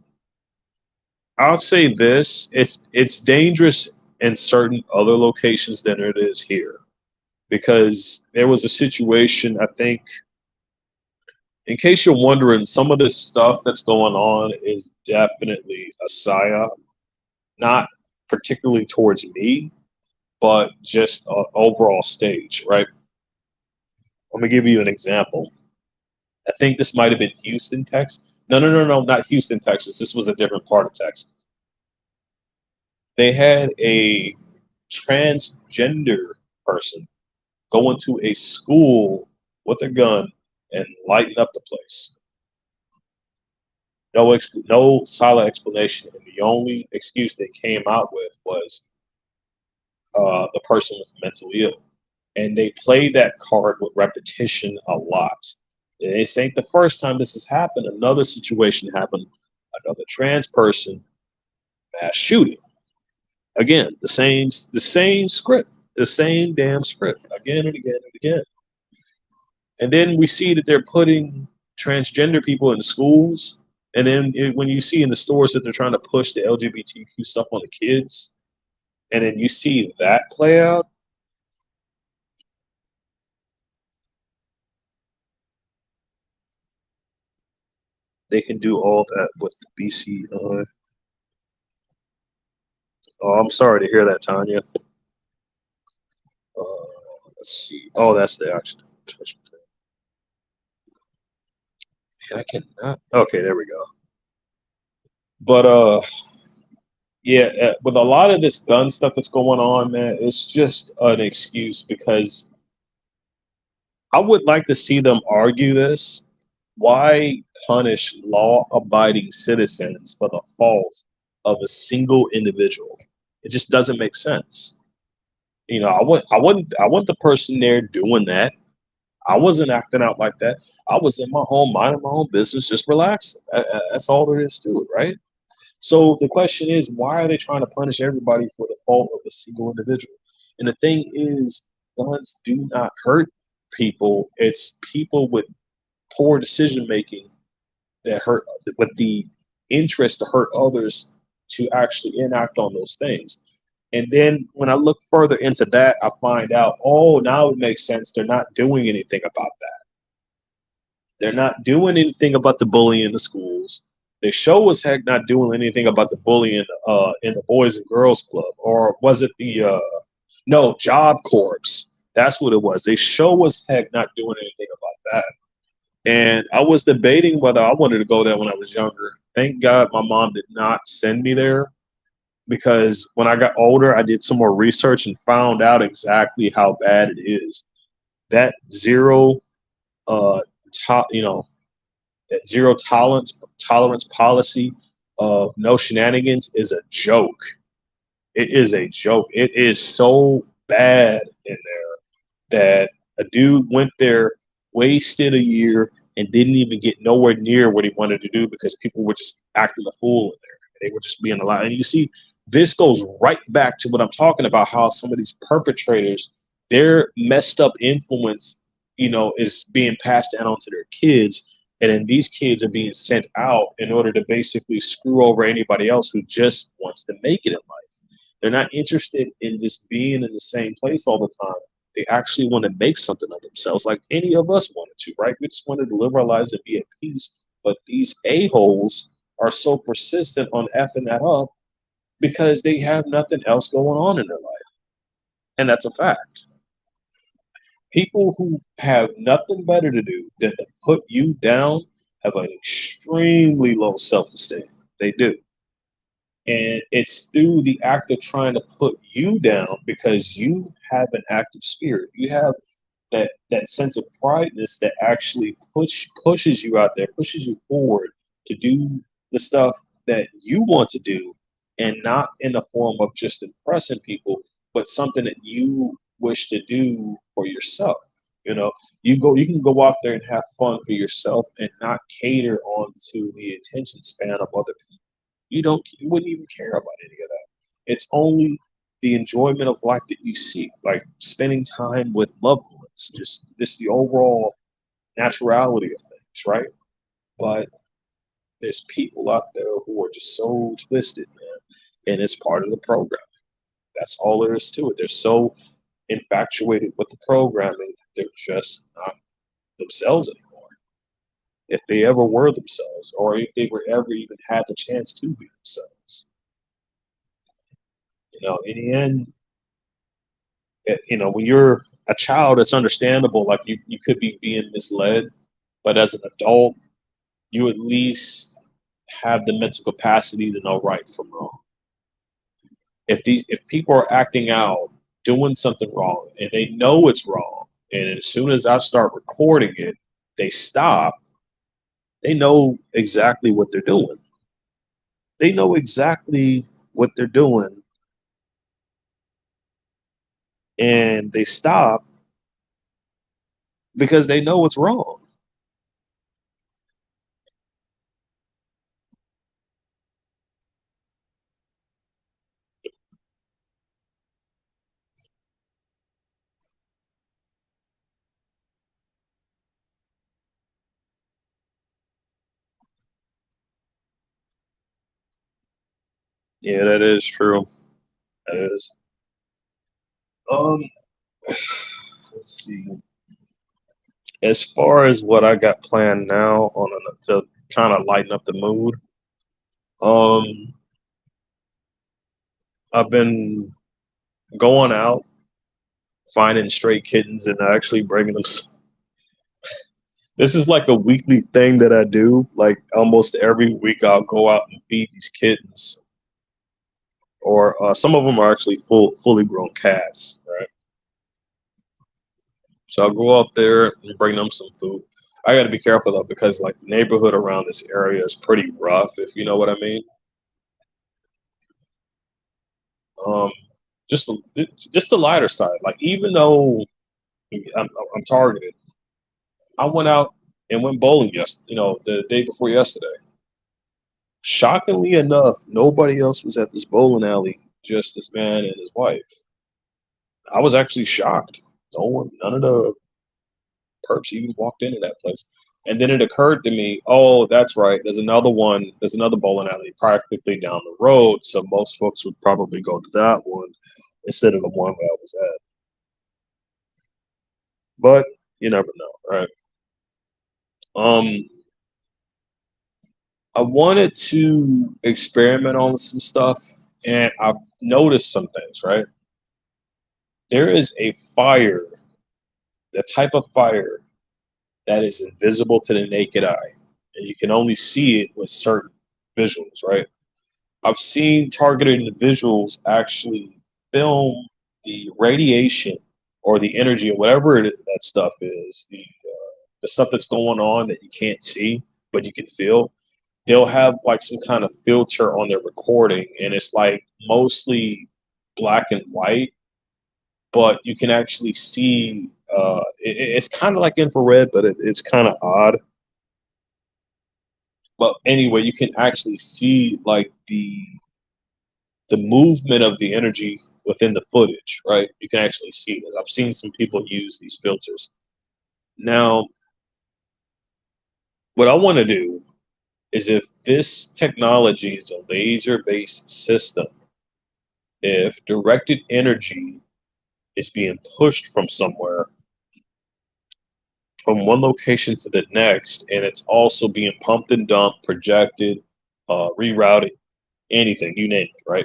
I'll say this, it's dangerous in certain other locations than it is here because there was a situation, I think, in case you're wondering, some of this stuff that's going on is definitely a psyop, not particularly towards me, but just overall stage, right? Let me give you an example. I think this might have been Houston, Texas. No, not Houston, Texas. This was a different part of Texas. They had a transgender person go into a school with a gun and lighten up the place. No solid explanation, and the only excuse they came out with was the person was mentally ill. And they played that card with repetition a lot. And this ain't the first time this has happened. Another situation happened. Another trans person, mass shooting. Again, the same script, the same damn script, again and again and again. And then we see that they're putting transgender people in schools And then when you see in the stores that they're trying to push the LGBTQ stuff on the kids, and then you see that play out, they can do all that with the BC. Oh, I'm sorry to hear that, Tanya. Let's see. Oh, that's the action. I cannot. Okay, there we go. But yeah, with a lot of this gun stuff that's going on, man, it's just an excuse because I would like to see them argue this. Why punish law-abiding citizens for the fault of a single individual? It just doesn't make sense. I wasn't the person there doing that. I wasn't acting out like that. I was in my home, minding my own business, just relaxing. That's all there is to it, right? So the question is, why are they trying to punish everybody for the fault of a single individual? And the thing is, guns do not hurt people. It's people with poor decision making that hurt, with the interest to hurt others to actually enact on those things. And then when I look further into that, I find out, oh, now it makes sense. They're not doing anything about that. They're not doing anything about the bullying in the schools. They show us heck not doing anything about the bullying in the Boys and Girls Club, or was it the no Job Corps? That's what it was. They show us heck not doing anything about that. And I was debating whether I wanted to go there when I was younger. Thank God my mom did not send me there because when I got older, I did some more research and found out exactly how bad it is. That zero, uh, you know, that zero tolerance policy of no shenanigans is a joke. It is a joke. It is so bad in there that a dude went there, wasted a year, and didn't even get nowhere near what he wanted to do because people were just acting a fool in there. They were just being a lot. And you see, this goes right back to what I'm talking about, how some of these perpetrators, their messed up influence, is being passed down onto their kids. And then these kids are being sent out in order to basically screw over anybody else who just wants to make it in life. They're not interested in just being in the same place all the time. They actually want to make something of themselves, like any of us wanted to, right? We just wanted to live our lives and be at peace. But these a-holes are so persistent on effing that up because they have nothing else going on in their life. And that's a fact. People who have nothing better to do than to put you down have an extremely low self-esteem. They do. And it's through the act of trying to put you down because you have an active spirit. You have that sense of prideness that actually pushes you out there, pushes you forward to do the stuff that you want to do, and not in the form of just impressing people, but something that you wish to do for yourself. You know, you can go out there and have fun for yourself and not cater onto the attention span of other people. You wouldn't even care about any of that. It's only the enjoyment of life that you seek, like spending time with loved ones, just the overall naturality of things, right? But there's people out there who are just so twisted, man, and it's part of the program. That's all there is to it. They're so infatuated with the programming that they're just not themselves anymore. If they ever were themselves, or if they were ever even had the chance to be themselves. In the end, when you're a child, it's understandable. Like you could be being misled, but as an adult, you at least have the mental capacity to know right from wrong. If people are acting out, doing something wrong, and they know it's wrong, and as soon as I start recording it, they stop. They know exactly what they're doing. They know exactly what they're doing, and they stop because they know it's wrong. Yeah, that is true. That is. Um, let's see. As far as what I got planned now to kind of lighten up the mood, um, I've been going out, finding stray kittens, and actually bringing them. This is like a weekly thing that I do. Like almost every week, I'll go out and feed these kittens, or some of them are actually fully grown cats, right? So I'll go out there and bring them some food. I got to be careful though because like the neighborhood around this area is pretty rough, if you know what I mean. Um, just the lighter side. Like even though I'm targeted, I went out and went bowling the day before yesterday. Shockingly enough, nobody else was at this bowling alley, just this man and his wife. I was actually shocked. None of the perps even walked into that place. And then it occurred to me, oh, that's right. There's another bowling alley practically down the road. So most folks would probably go to that one instead of the one where I was at. But you never know, right? Um, I wanted to experiment on some stuff, and I've noticed some things, right? There is a fire, the type of fire that is invisible to the naked eye, and you can only see it with certain visuals, right? I've seen targeted individuals actually film the radiation or the energy or whatever that stuff is, the stuff that's going on that you can't see but you can feel. They'll have like some kind of filter on their recording, and it's like mostly black and white, but you can actually see. It's kind of like infrared, but it's kind of odd. But anyway, you can actually see like the movement of the energy within the footage, right? You can actually see this. I've seen some people use these filters. Now, what I want to do is if this technology is a laser based system, if directed energy is being pushed from somewhere, from one location to the next, and it's also being pumped and dumped, projected, rerouted, anything, you name it, right?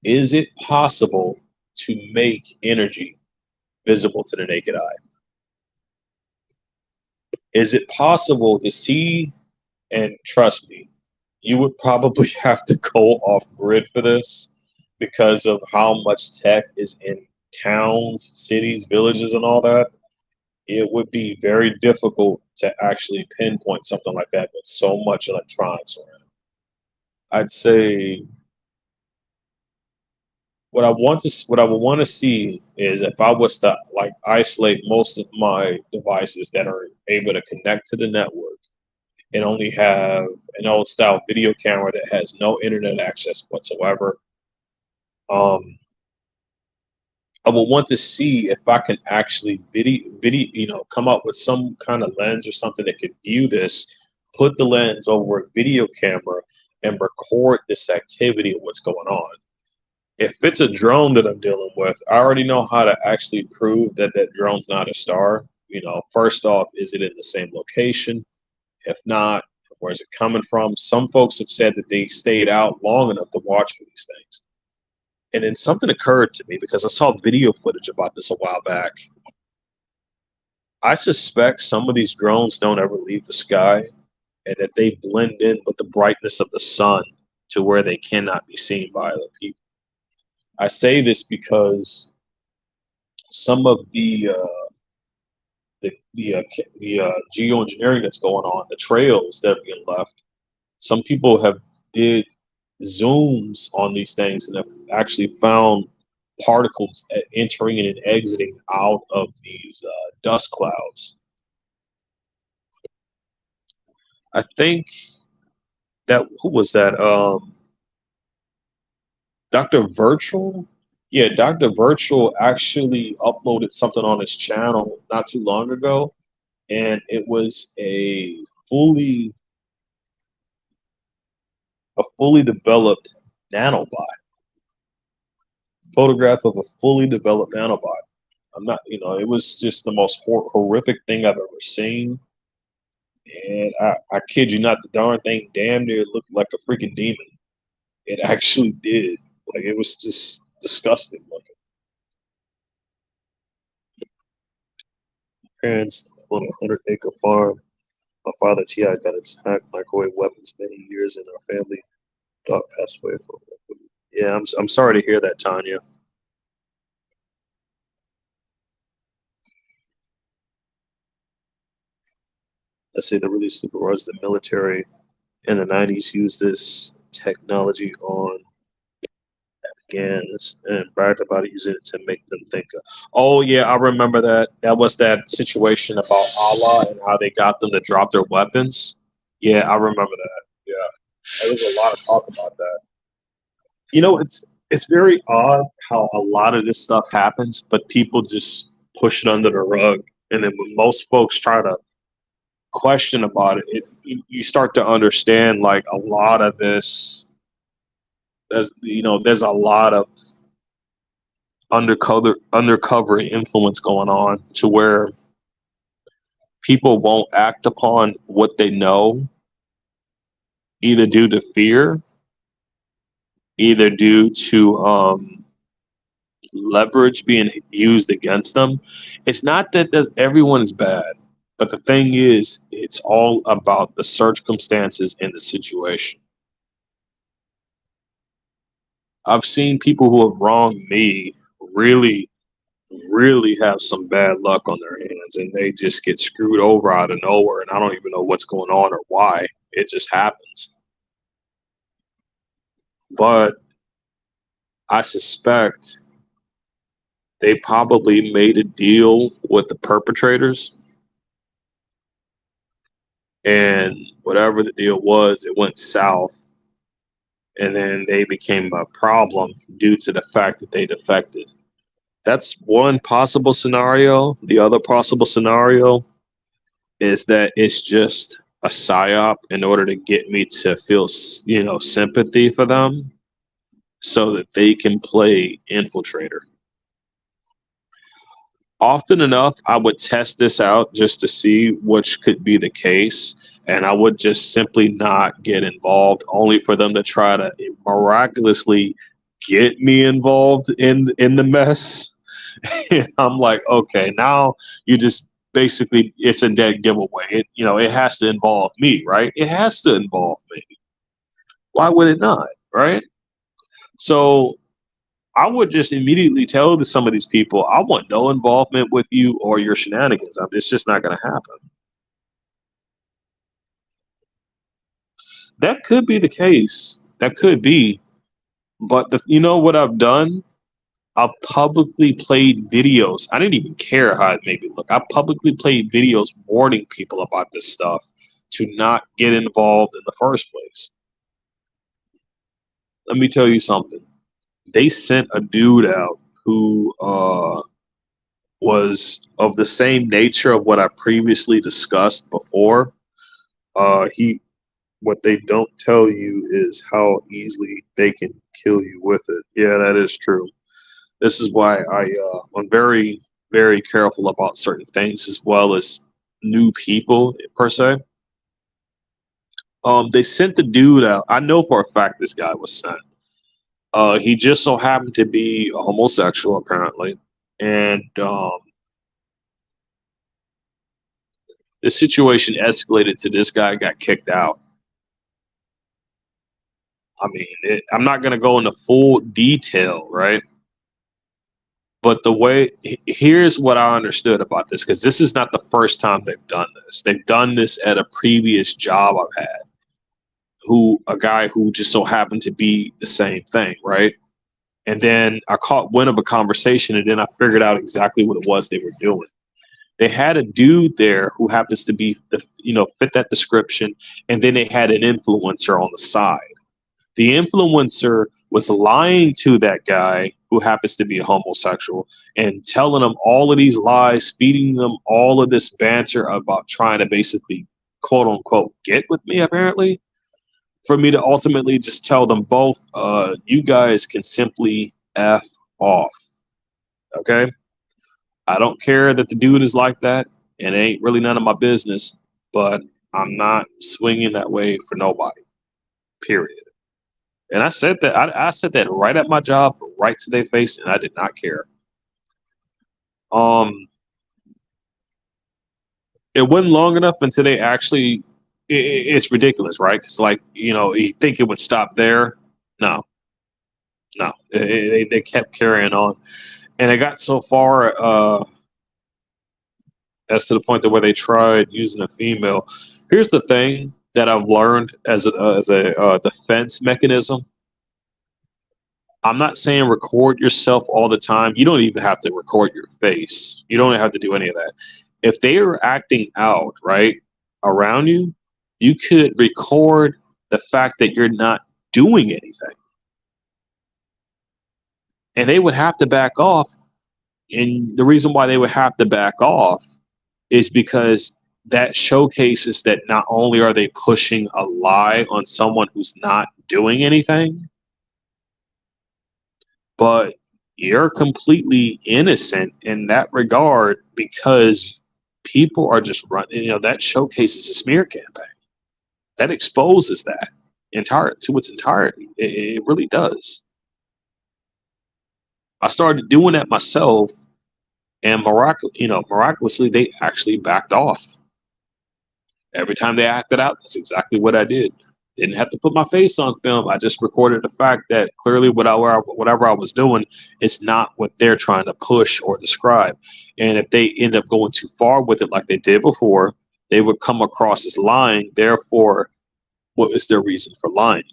Is it possible to make energy visible to the naked eye? Is it possible to see, and trust me, you would probably have to go off grid for this because of how much tech is in towns, cities, villages, and all that. It would be very difficult to actually pinpoint something like that with so much electronics around. I'd say what I would want to see is if I was to like isolate most of my devices that are able to connect to the network and only have an old style video camera that has no internet access whatsoever. Um, I would want to see if I can actually come up with some kind of lens or something that could view this, put the lens over a video camera, and record this activity of what's going on. If it's a drone that I'm dealing with, I already know how to actually prove that that drone's not a star. First off, is it in the same location? If not, where's it coming from? Some folks have said that they stayed out long enough to watch for these things. And then something occurred to me because I saw video footage about this a while back. I suspect some of these drones don't ever leave the sky and that they blend in with the brightness of the sun to where they cannot be seen by other people. I say this because some of the geoengineering that's going on, the trails that are being left, some people have did zooms on these things and have actually found particles entering and exiting out of these dust clouds. I think that who was that? Dr. Virtual. Yeah, Dr. Virtual actually uploaded something on his channel not too long ago, and it was a fully A fully developed nanobot. Photograph of a fully developed nanobot. I'm not, it was just the most horrific thing I've ever seen. And I kid you not, the darn thing damn near looked like a freaking demon. It actually did. Like, it was just disgusting looking. Parents on a 100-acre farm. My father, T.I., got attacked microwave weapons many years in our family. Dog passed away from it. Yeah, I'm sorry to hear that, Tanya. Let's say the really stupid was the military in the 90s used this technology on Afghans and bragged about using it to make them think. Oh yeah, I remember that. That was that situation about Allah and how they got them to drop their weapons. Yeah, I remember that. Yeah, there was a lot of talk about that. It's very odd how a lot of this stuff happens, but people just push it under the rug, and then when most folks try to question about it, you start to understand like a lot of this. There's a lot of undercover influence going on to where people won't act upon what they know, either due to fear, either due to leverage being used against them. It's not that everyone is bad, but the thing is, it's all about the circumstances and the situation. I've seen people who have wronged me really, really have some bad luck on their hands, and they just get screwed over out of nowhere, and I don't even know what's going on or why. It just happens. But I suspect they probably made a deal with the perpetrators, and whatever the deal was, it went south, and then they became a problem due to the fact that they defected. That's one possible scenario. The other possible scenario is that it's just a psyop in order to get me to feel, sympathy for them so that they can play infiltrator. Often enough, I would test this out just to see which could be the case, and I would just simply not get involved, only for them to try to miraculously get me involved in the mess. And I'm like, okay, now you just basically it's a dead giveaway. It has to involve me, right? It has to involve me. Why would it not, right? So I would just immediately tell some of these people, I want no involvement with you or your shenanigans. It's just not going to happen. That could be the case. That could be. But you know what I've done? I publicly played videos. I didn't even care how it made me look. I publicly played videos warning people about this stuff to not get involved in the first place. Let me tell you something. They sent a dude out who was of the same nature of what I previously discussed before. He What they don't tell you is how easily they can kill you with it. Yeah, that is true. This is why I'm very, very careful about certain things as well as new people per se. They sent the dude out. I know for a fact this guy was sent. He just so happened to be a homosexual, apparently, and the situation escalated to this guy got kicked out. I mean, I'm not going to go into full detail, right? But here's what I understood about this, because this is not the first time they've done this. They've done this at a previous job I've had, a guy who just so happened to be the same thing, right? And then I caught wind of a conversation, and then I figured out exactly what it was they were doing. They had a dude there who happens to be fit that description, and then they had an influencer on the side. The influencer was lying to that guy who happens to be a homosexual and telling him all of these lies, feeding them all of this banter about trying to basically, quote unquote, get with me, apparently. for me to ultimately just tell them both, you guys can simply F off. Okay? I don't care that the dude is like that. It ain't really none of my business, but I'm not swinging that way for nobody, period. And I said that, I said that right at my job, right to their face, and I did not care. Um, it wasn't long enough until they actually, it's ridiculous, right? Because, like, you think it would stop there. No, no. They kept carrying on. And it got so far as to the point that where they tried using a female. Here's the thing that I've learned as a defense mechanism. I'm not saying record yourself all the time. You don't even have to record your face. You don't have to do any of that. If they are acting out, right, around you, you could record the fact that you're not doing anything. And they would have to back off. And the reason why they would have to back off is because that showcases that not only are they pushing a lie on someone who's not doing anything, but you're completely innocent in that regard because people are just running. That showcases a smear campaign. That exposes that to its entirety. It really does. I started doing that myself, and miraculously, they actually backed off. Every time they acted out, that's exactly what I did. Didn't have to put my face on film. I just recorded the fact that clearly whatever I was doing is not what they're trying to push or describe. And if they end up going too far with it like they did before, they would come across as lying. Therefore, what is their reason for lying?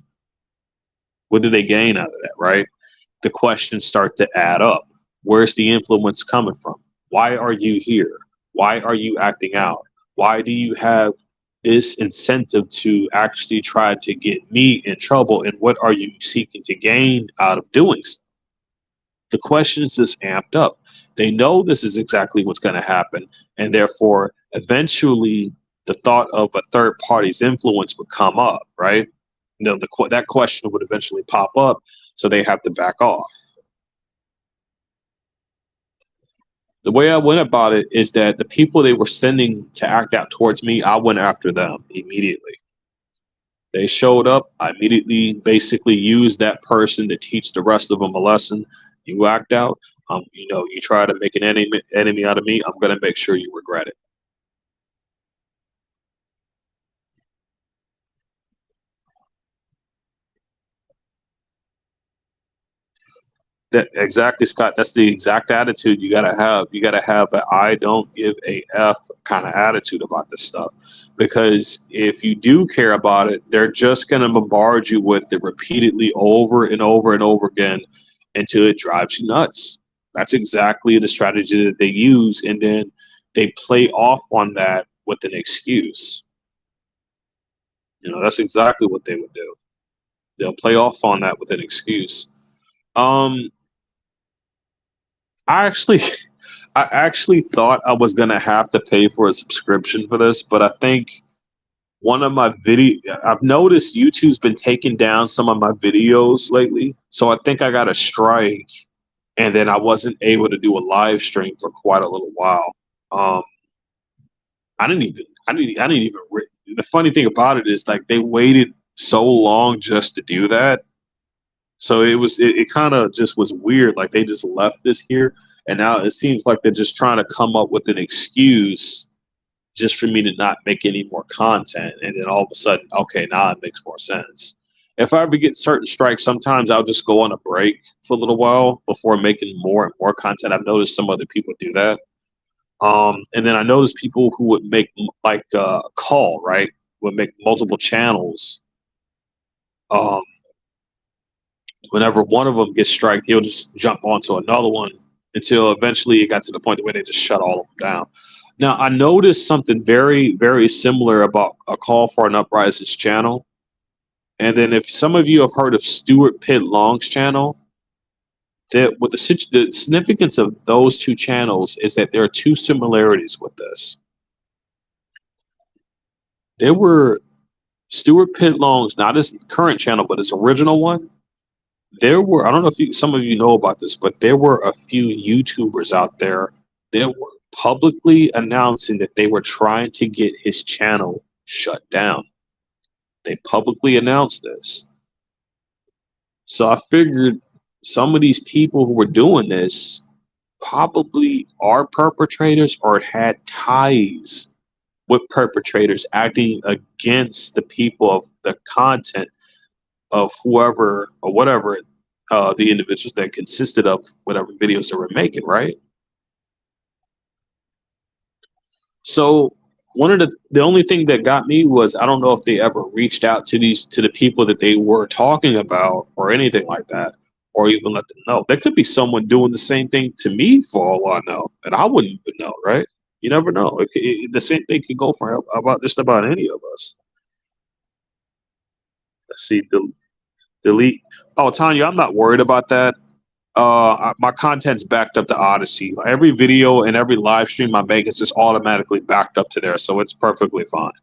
What do they gain out of that, right? The questions start to add up. Where's the influence coming from? Why are you here? Why are you acting out? Why do you have this incentive to actually try to get me in trouble? And what are you seeking to gain out of doing so? The questions just amped up. They know this is exactly what's going to happen. And therefore, eventually, the thought of a third party's influence would come up, right? That question would eventually pop up. So they have to back off. The way I went about it is that the people they were sending to act out towards me, I went after them immediately. They showed up. I immediately basically used that person to teach the rest of them a lesson. You act out. You try to make an enemy out of me. I'm going to make sure you regret it. That exactly, Scott. That's the exact attitude you gotta have. You gotta have a I don't give a F kind of attitude about this stuff. Because if you do care about it, they're just gonna bombard you with it repeatedly over and over and over again until it drives you nuts. That's exactly the strategy that they use, and then they play off on that with an excuse. That's exactly what they would do. They'll play off on that with an excuse. Um, I actually I actually thought I was gonna have to pay for a subscription for this, but I think one of my video I've noticed YouTube's been taking down some of my videos lately. So I think I got a strike and then I wasn't able to do a live stream for quite a little while. Um I didn't even the funny thing about it is like they waited so long just to do that. So it kind of just was weird. Like they just left this here, and now it seems like they're just trying to come up with an excuse just for me to not make any more content. And then all of a sudden, okay, now it makes more sense. If I ever get certain strikes, sometimes I'll just go on a break for a little while before making more and more content. I've noticed some other people do that. And then I noticed people who would make like a call, right? Would make multiple channels. Um, Whenever one of them gets striked, he'll just jump onto another one until eventually it got to the point where they just shut all of them down. Now, I noticed something very, very similar about a call for an uprisings channel. And then if some of you have heard of Stuart Pitt Long's channel, that with the significance of those two channels is that there are two similarities with this. There were Stuart Pitlong's, not his current channel, but his original one, there were, I don't know if some of you know about this, but there were a few YouTubers out there that were publicly announcing that they were trying to get his channel shut down. They publicly announced this. So I figured some of these people who were doing this probably are perpetrators or had ties with perpetrators acting against the people of the content of whoever or whatever the individuals that consisted of whatever videos they were making, right? So one of the only thing that got me was I don't know if they ever reached out to the people that they were talking about or anything like that, or even let them know. There could be someone doing the same thing to me for all I know, and I wouldn't even know, right? You never know. The same thing could go for about just about any of us. Let's see, delete. Oh, Tanya, I'm not worried about that. My content's backed up to Odyssey. Every video and every live stream I make is just automatically backed up to there, so it's perfectly fine.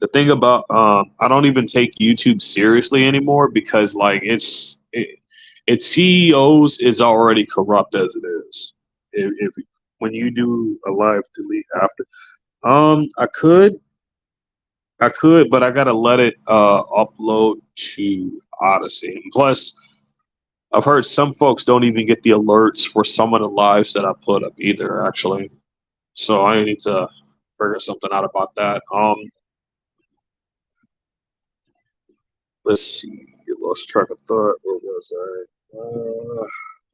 The thing about I don't even take YouTube seriously anymore because like its CEOs is already corrupt as it is. If when you do a live delete after, I could, but I gotta let it upload to Odyssey. And plus, I've heard some folks don't even get the alerts for some of the lives that I put up either, actually. So I need to figure something out about that. Let's see. You lost track of thought. Where was I? Oh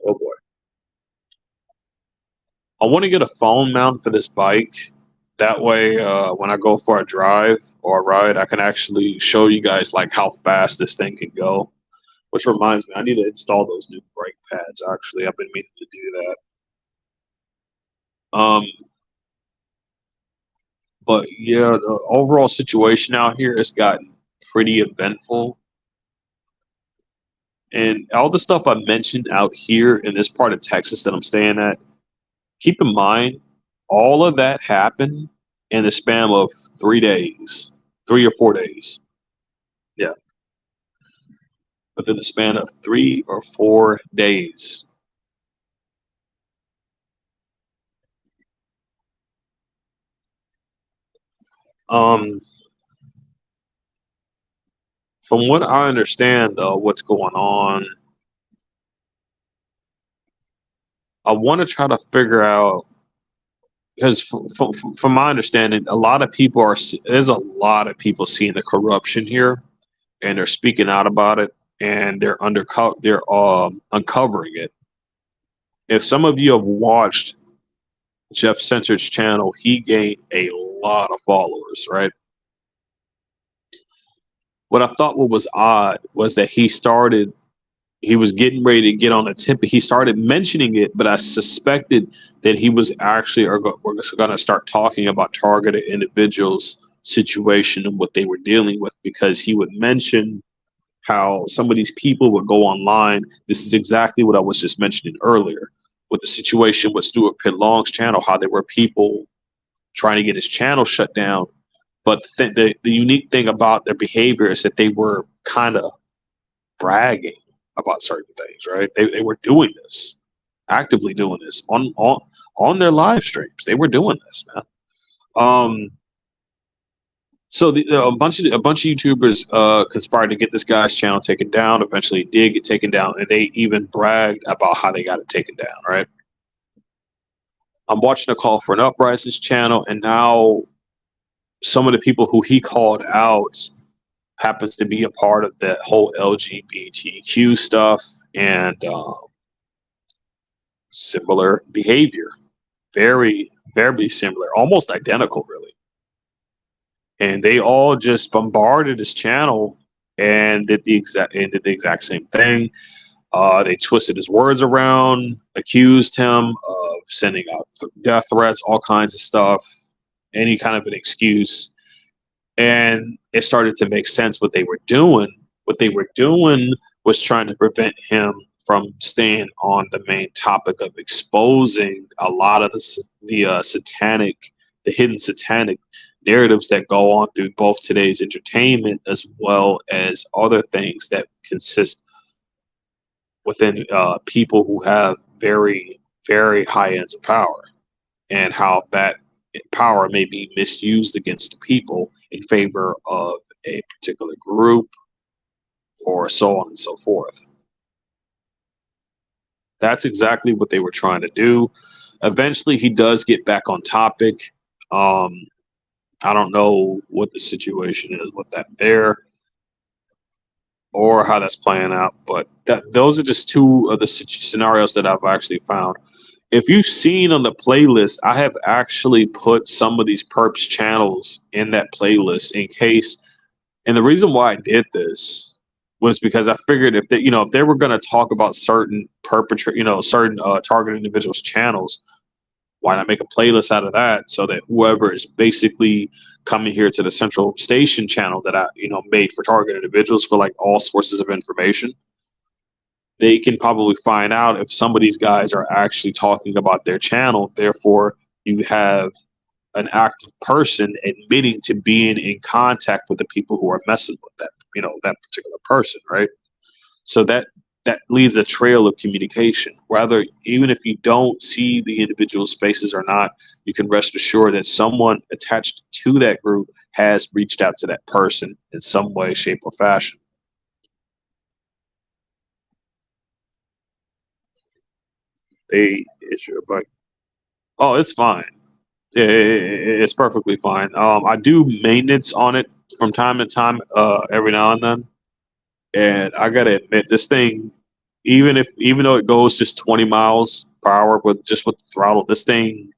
boy. I want to get a phone mount for this bike. That way, when I go for a drive or a ride, I can actually show you guys like how fast this thing can go. Which reminds me, I need to install those new brake pads. Actually, I've been meaning to do that. But yeah, the overall situation out here has gotten pretty eventful. And all the stuff I mentioned out here in this part of Texas that I'm staying at, keep in mind, all of that happened in the span of 3 days, 3 or 4 days. Yeah, within the span of 3 or 4 days. Um, from what I understand, though, what's going on, I want to try to figure out because from my understanding, a lot of people there's a lot of people seeing the corruption here, and they're speaking out about it, and they're uncovering it. If some of you have watched Jeff Center's channel, he gained a lot of followers, right? What I thought what was odd was that he was getting ready to get on a tip. He started mentioning it, but I suspected that he was actually we're going to start talking about targeted individuals' situation and what they were dealing with, because he would mention how some of these people would go online. This is exactly what I was just mentioning earlier with the situation with Stuart Pitlong's channel, how there were people trying to get his channel shut down. But the unique thing about their behavior is that they were kind of bragging about certain things, right? They were doing this, actively doing this on their live streams. They were doing this, man. So a bunch of YouTubers conspired to get this guy's channel taken down. Eventually, it did get taken down, and they even bragged about how they got it taken down. Right? I'm watching a call for an uprising's channel, and now some of the people who he called out happens to be a part of that whole LGBTQ stuff and similar behavior. Very, very similar, almost identical, really. And they all just bombarded his channel and did the exact same thing. They twisted his words around, accused him of sending out death threats, all kinds of stuff, any kind of an excuse. And it started to make sense what they were doing. What they were doing was trying to prevent him from staying on the main topic of exposing a lot of the satanic the hidden satanic narratives that go on through both today's entertainment as well as other things that consist within people who have very, very high ends of power, and how that power may be misused against the people in favor of a particular group or so on and so forth. That's exactly what they were trying to do. Eventually, he does get back on topic. Um, I don't know what the situation is with that there or how that's playing out, but those are just two of the scenarios that I've actually found. If you've seen on the playlist, I have actually put some of these perps channels in that playlist in case. And the reason why I did this was because I figured if they, if they were going to talk about certain certain target individuals' channels, why not make a playlist out of that so that whoever is basically coming here to the central station channel that I, made for target individuals for like all sources of information, they can probably find out if some of these guys are actually talking about their channel. Therefore, you have an active person admitting to being in contact with the people who are messing with that, that particular person, right? So that leaves a trail of communication. Rather, even if you don't see the individual's faces or not, you can rest assured that someone attached to that group has reached out to that person in some way, shape, or fashion. It's your bike. Oh, it's fine. It's perfectly fine. I do maintenance on it from time to time, every now and then, and I gotta admit, this thing, even though it goes just 20 miles per hour with the throttle, this thing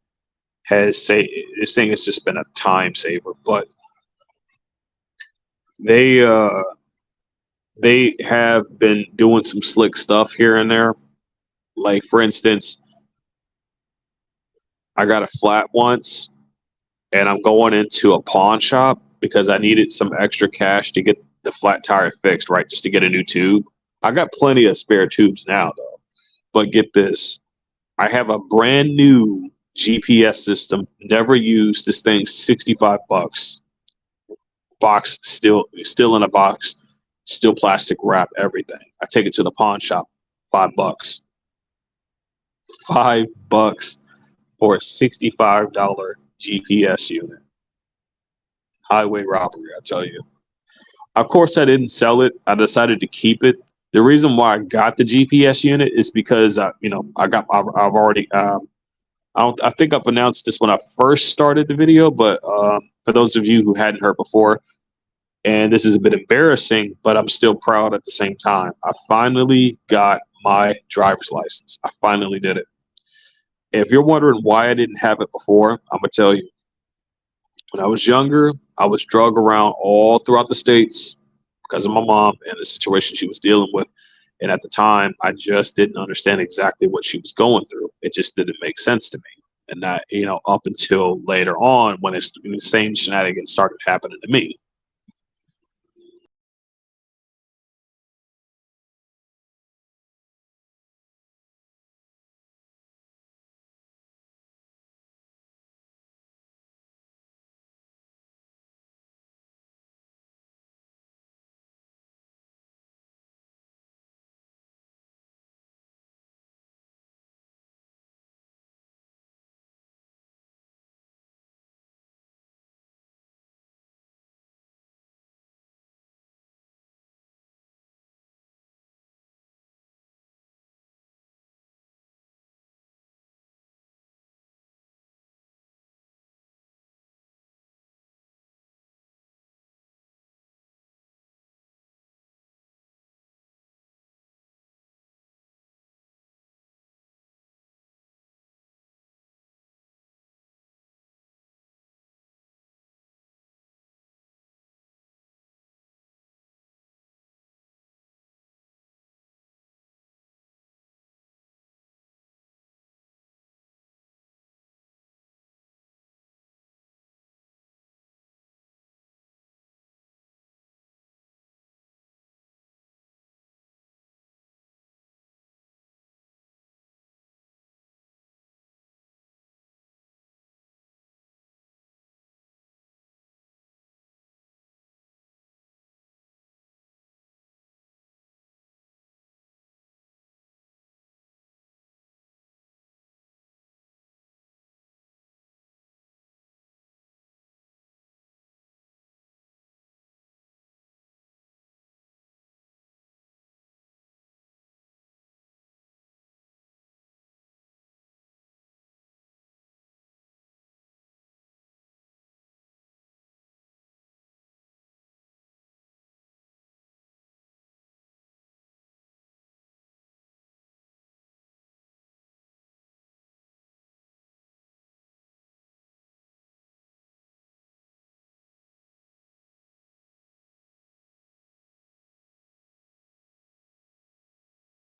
has just been a time saver. But they uh they have been doing some slick stuff here and there. Like for instance, I got a flat once, and I'm going into a pawn shop because I needed some extra cash to get the flat tire fixed, right? Just to get a new tube. I got plenty of spare tubes now, though. But get this, I have a brand new GPS system, never used. This thing's 65 bucks. Box still in a box, still plastic wrap, everything. I take it to the pawn shop, $5. $5 for a $65 GPS unit. Highway robbery, I tell you. Of course, I didn't sell it. I decided to keep it. The reason why I got the GPS unit is because I've already I think I've announced this when I first started the video, but for those of you who hadn't heard before, and this is a bit embarrassing, but I'm still proud at the same time. I finally got my driver's license. I finally did it. If you're wondering why I didn't have it before, I'm gonna tell you. When I was younger, I was drug around all throughout the states because of my mom and the situation she was dealing with. And at the time, I just didn't understand exactly what she was going through. It just didn't make sense to me. And that, up until later on when the same shenanigans started happening to me.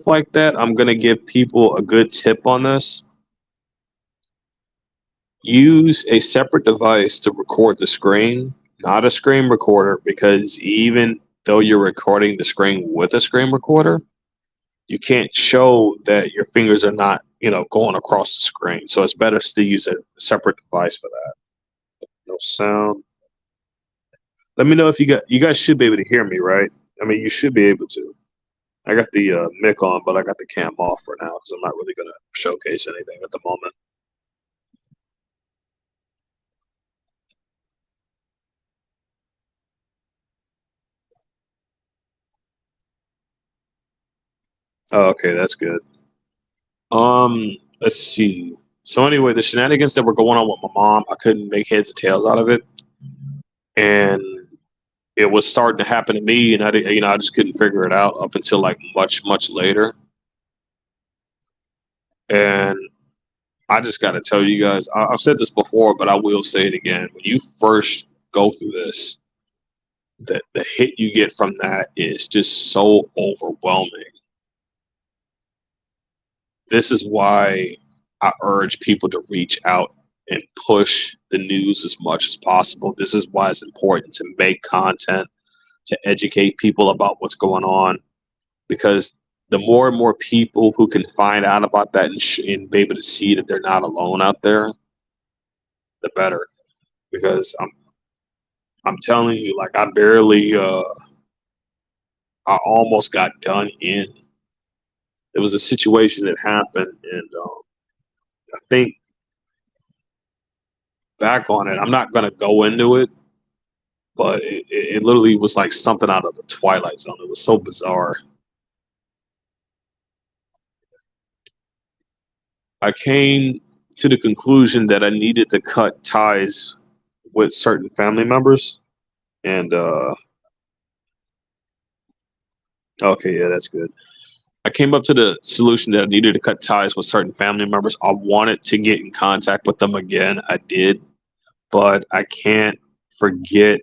like that, I'm gonna give people a good tip on this. Use a separate device to record the screen, not a screen recorder, because even though you're recording the screen with a screen recorder, you can't show that your fingers are not, going across the screen. So it's better to use a separate device for that. No sound. Let me know if you guys should be able to hear me, right? I mean, you should be able to. I got the mic on, but I got the cam off for now because I'm not really gonna showcase anything at the moment. Oh, okay, that's good. Let's see. So anyway, the shenanigans that were going on with my mom, I couldn't make heads or tails out of it, and it was starting to happen to me, and I just couldn't figure it out up until like much, much later. And I just got to tell you guys, I've said this before, but I will say it again. When you first go through this, the hit you get from that is just so overwhelming. This is why I urge people to reach out and push the news as much as possible. This is why it's important to make content to educate people about what's going on, because the more and more people who can find out about that and be able to see that they're not alone out there, the better. Because I'm telling you, like I almost got done in. There was a situation that happened, and I think back on it, I'm not gonna go into it, but it literally was like something out of the Twilight Zone. It was so bizarre. I came to the conclusion that I needed to cut ties with certain family members, and okay, yeah, that's good. I came up to the solution that I needed to cut ties with certain family members. I wanted to get in contact with them again. I did, but I can't forget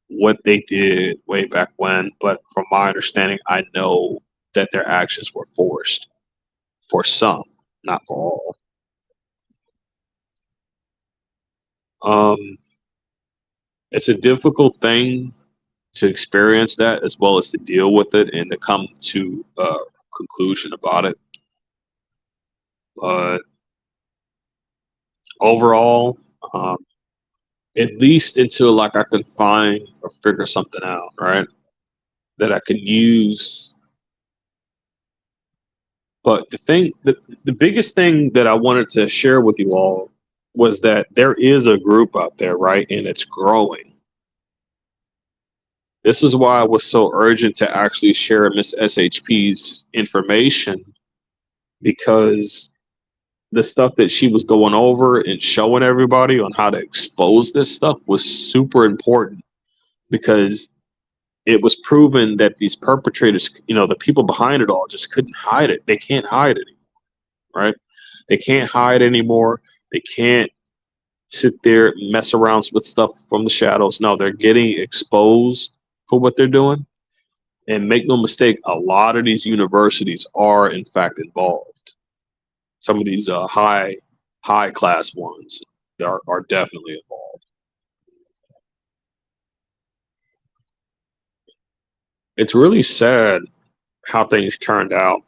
what they did way back when. But from my understanding, I know that their actions were forced for some, not for all. Um, it's a difficult thing to experience that as well as to deal with it and to come to a conclusion about it. But overall, um, at least until like I can find or figure something out, right? That I can use. But the biggest thing that I wanted to share with you all was that there is a group out there, right? And it's growing. This is why I was so urgent to actually share Miss SHP's information, because the stuff that she was going over and showing everybody on how to expose this stuff was super important, because it was proven that these perpetrators, the people behind it all just couldn't hide it. They can't hide it, right? They can't hide anymore. They can't sit there and mess around with stuff from the shadows. No, they're getting exposed for what they're doing. And make no mistake, a lot of these universities are in fact involved. Some of these high class ones are definitely involved. It's really sad how things turned out.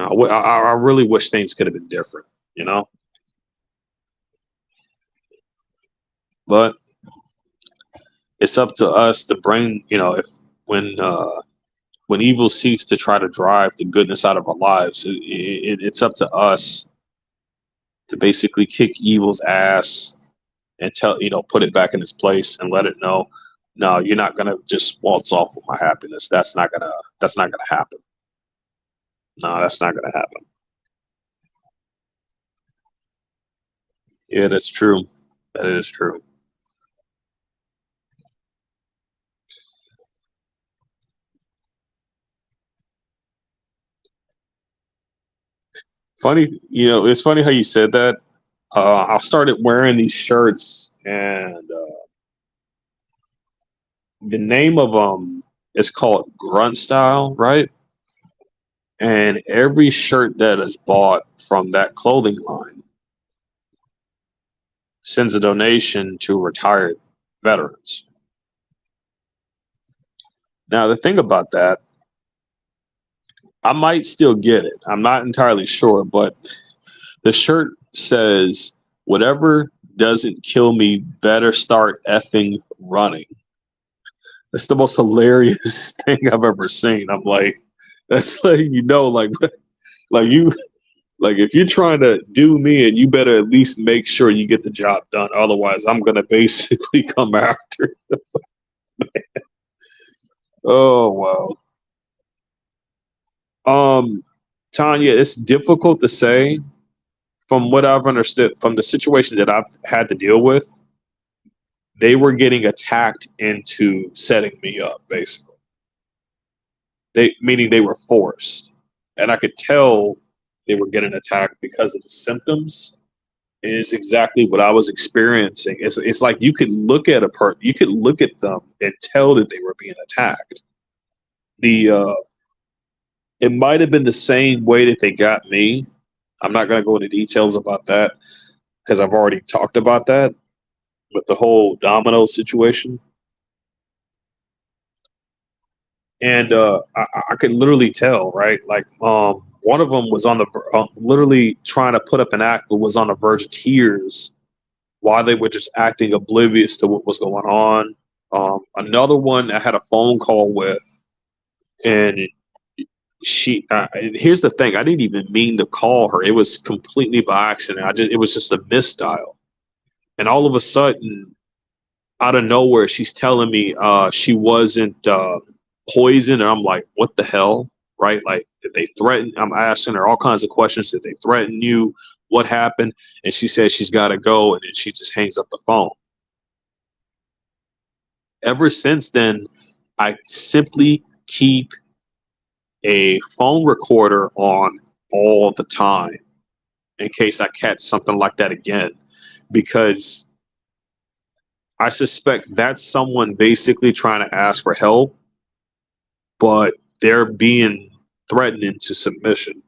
I really wish things could have been different. You know, but it's up to us to bring. If when when evil seeks to try to drive the goodness out of our lives, it's up to us to basically kick evil's ass and put it back in its place and let it know, no, you're not gonna just waltz off with my happiness. That's not gonna happen. No, that's not gonna happen. Yeah, that's true. That is true. Funny, it's funny how you said that. I started wearing these shirts, and the name of them is called Grunt Style, right? And every shirt that is bought from that clothing line sends a donation to retired veterans. Now, the thing about that, I might still get it. I'm not entirely sure, but the shirt says, "Whatever doesn't kill me better start effing running." That's the most hilarious thing I've ever seen. I'm like, that's letting you know, like you, like if you're trying to do me, and you better at least make sure you get the job done. Otherwise, I'm gonna basically come after. Oh wow. Um, Tanya, it's difficult to say. From what I've understood, from the situation that I've had to deal with, they were getting attacked into setting me up, basically. They meaning they were forced, and I could tell they were getting attacked because of the symptoms. And it's exactly what I was experiencing. It's like you could look at you could look at them and tell that they were being attacked. The It might have been the same way that they got me. I'm not going to go into details about that because I've already talked about that with the whole domino situation. And I could literally tell, right? Like, one of them was on the literally trying to put up an act, but was on the verge of tears while they were just acting oblivious to what was going on. Another one I had a phone call with, and she. Here's the thing: I didn't even mean to call her. It was completely by accident. It was just a misdial, and all of a sudden, out of nowhere, she's telling me she wasn't poisoned, and I'm like, what the hell, right? Like, did they threaten? I'm asking her all kinds of questions. Did they threaten you? What happened? And she says she's got to go, and then she just hangs up the phone. Ever since then, I simply keep a phone recorder on all the time in case I catch something like that again, because I suspect that's someone basically trying to ask for help, but they're being threatened into submission.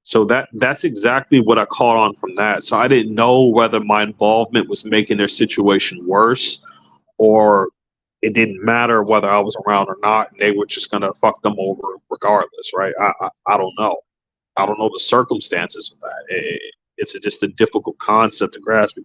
So that's exactly what I caught on from that. So I didn't know whether my involvement was making their situation worse, or it didn't matter whether I was around or not, and they were just gonna fuck them over regardless, right? I don't know. I don't know the circumstances of that. It's just a difficult concept to grasp.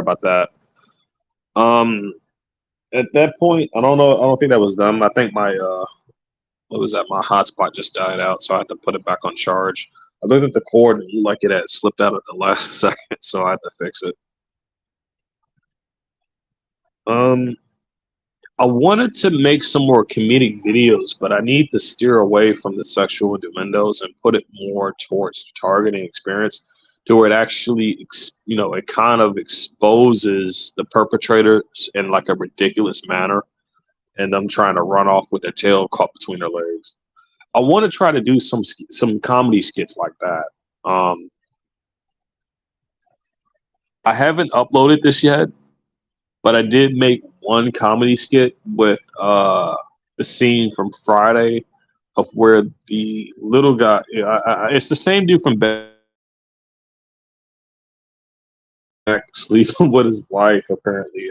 about that. Um, at that point, I don't know. I don't think that was them. I think my what was that? My hotspot just died out, so I had to put it back on charge. I looked at the cord and it looked like it had slipped out at the last second, so I had to fix it. Um, I wanted to make some more comedic videos, but I need to steer away from the sexual innuendos and put it more towards targeting experience to where it actually, it kind of exposes the perpetrators in like a ridiculous manner and them trying to run off with their tail caught between their legs. I want to try to do some comedy skits like that. Um, I haven't uploaded this yet, but I did make one comedy skit with the scene from Friday of where the little guy. It's the same dude from back sleeping with his wife apparently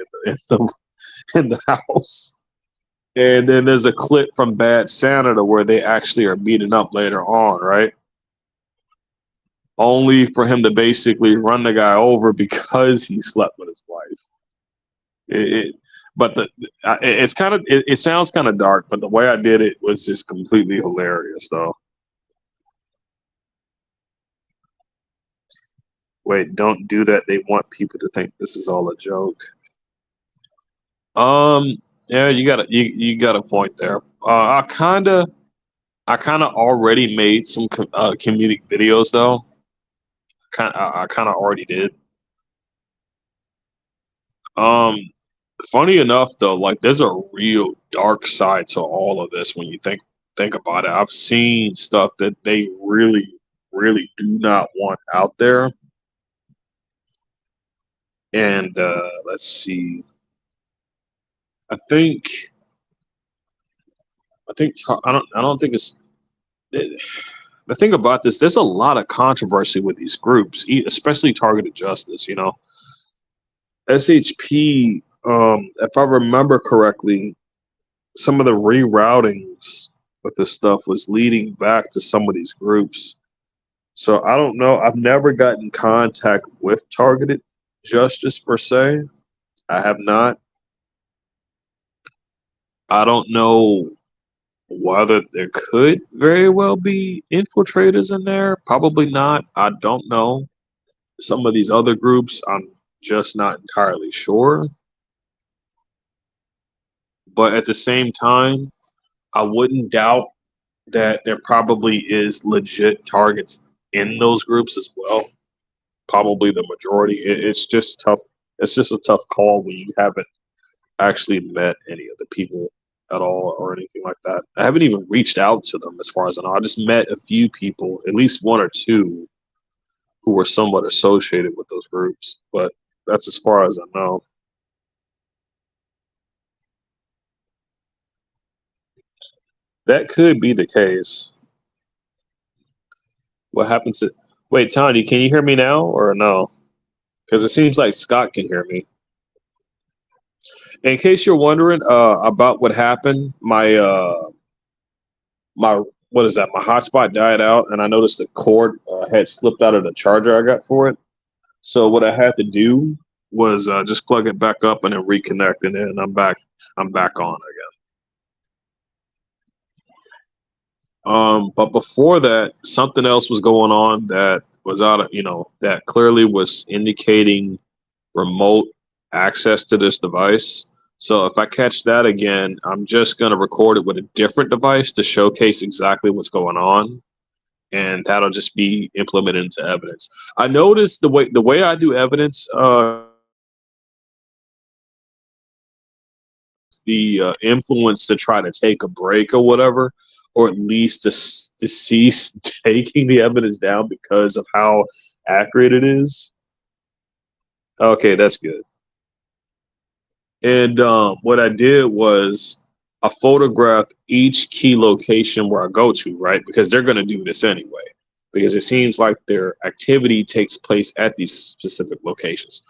in the house. And then there's a clip from Bad Santa to where they actually are meeting up later on, right? Only for him to basically run the guy over because he slept with his wife. It, but it's kind of it sounds kind of dark, but the way I did it was just completely hilarious, though. Wait, don't do that. They want people to think this is all a joke. Um, yeah, you got a point there. I kind of already made some comedic videos though. I kind of already did. Um, Funny enough though, like there's a real dark side to all of this when you think about it. I've seen stuff that they really do not want out there. And let's see. I think I don't think it's the thing about this. There's a lot of controversy with these groups, especially Targeted Justice. SHP. If I remember correctly, some of the reroutings with this stuff was leading back to some of these groups. So I don't know. I've never gotten in contact with Targeted Justice per se. I have not. I don't know whether there could very well be infiltrators in there. Probably not. I don't know. Some of these other groups, I'm just not entirely sure. But at the same time, I wouldn't doubt that there probably is legit targets in those groups as well. Probably the majority. It's just tough. It's just a tough call when you haven't actually met any of the people at all or anything like that. I haven't even reached out to them as far as I know. I just met a few people, at least one or two, who were somewhat associated with those groups. But that's as far as I know. That could be the case. What happens to wait, Tanya, can you hear me now or no? Because it seems like Scott can hear me. In case you're wondering about what happened, my what is that? My hotspot died out, and I noticed the cord had slipped out of the charger I got for it. So what I had to do was just plug it back up and then reconnect, and then I'm back. I'm back on again. But before that, something else was going on that was out of that clearly was indicating remote access to this device. So if I catch that again, I'm just going to record it with a different device to showcase exactly what's going on, and that'll just be implemented into evidence. I noticed the way I do evidence, the influence to try to take a break or whatever, or at least to cease taking the evidence down because of how accurate it is. Okay, that's good. And what I did was I photographed each key location where I go to, right? Because they're going to do this anyway, because it seems like their activity takes place at these specific locations.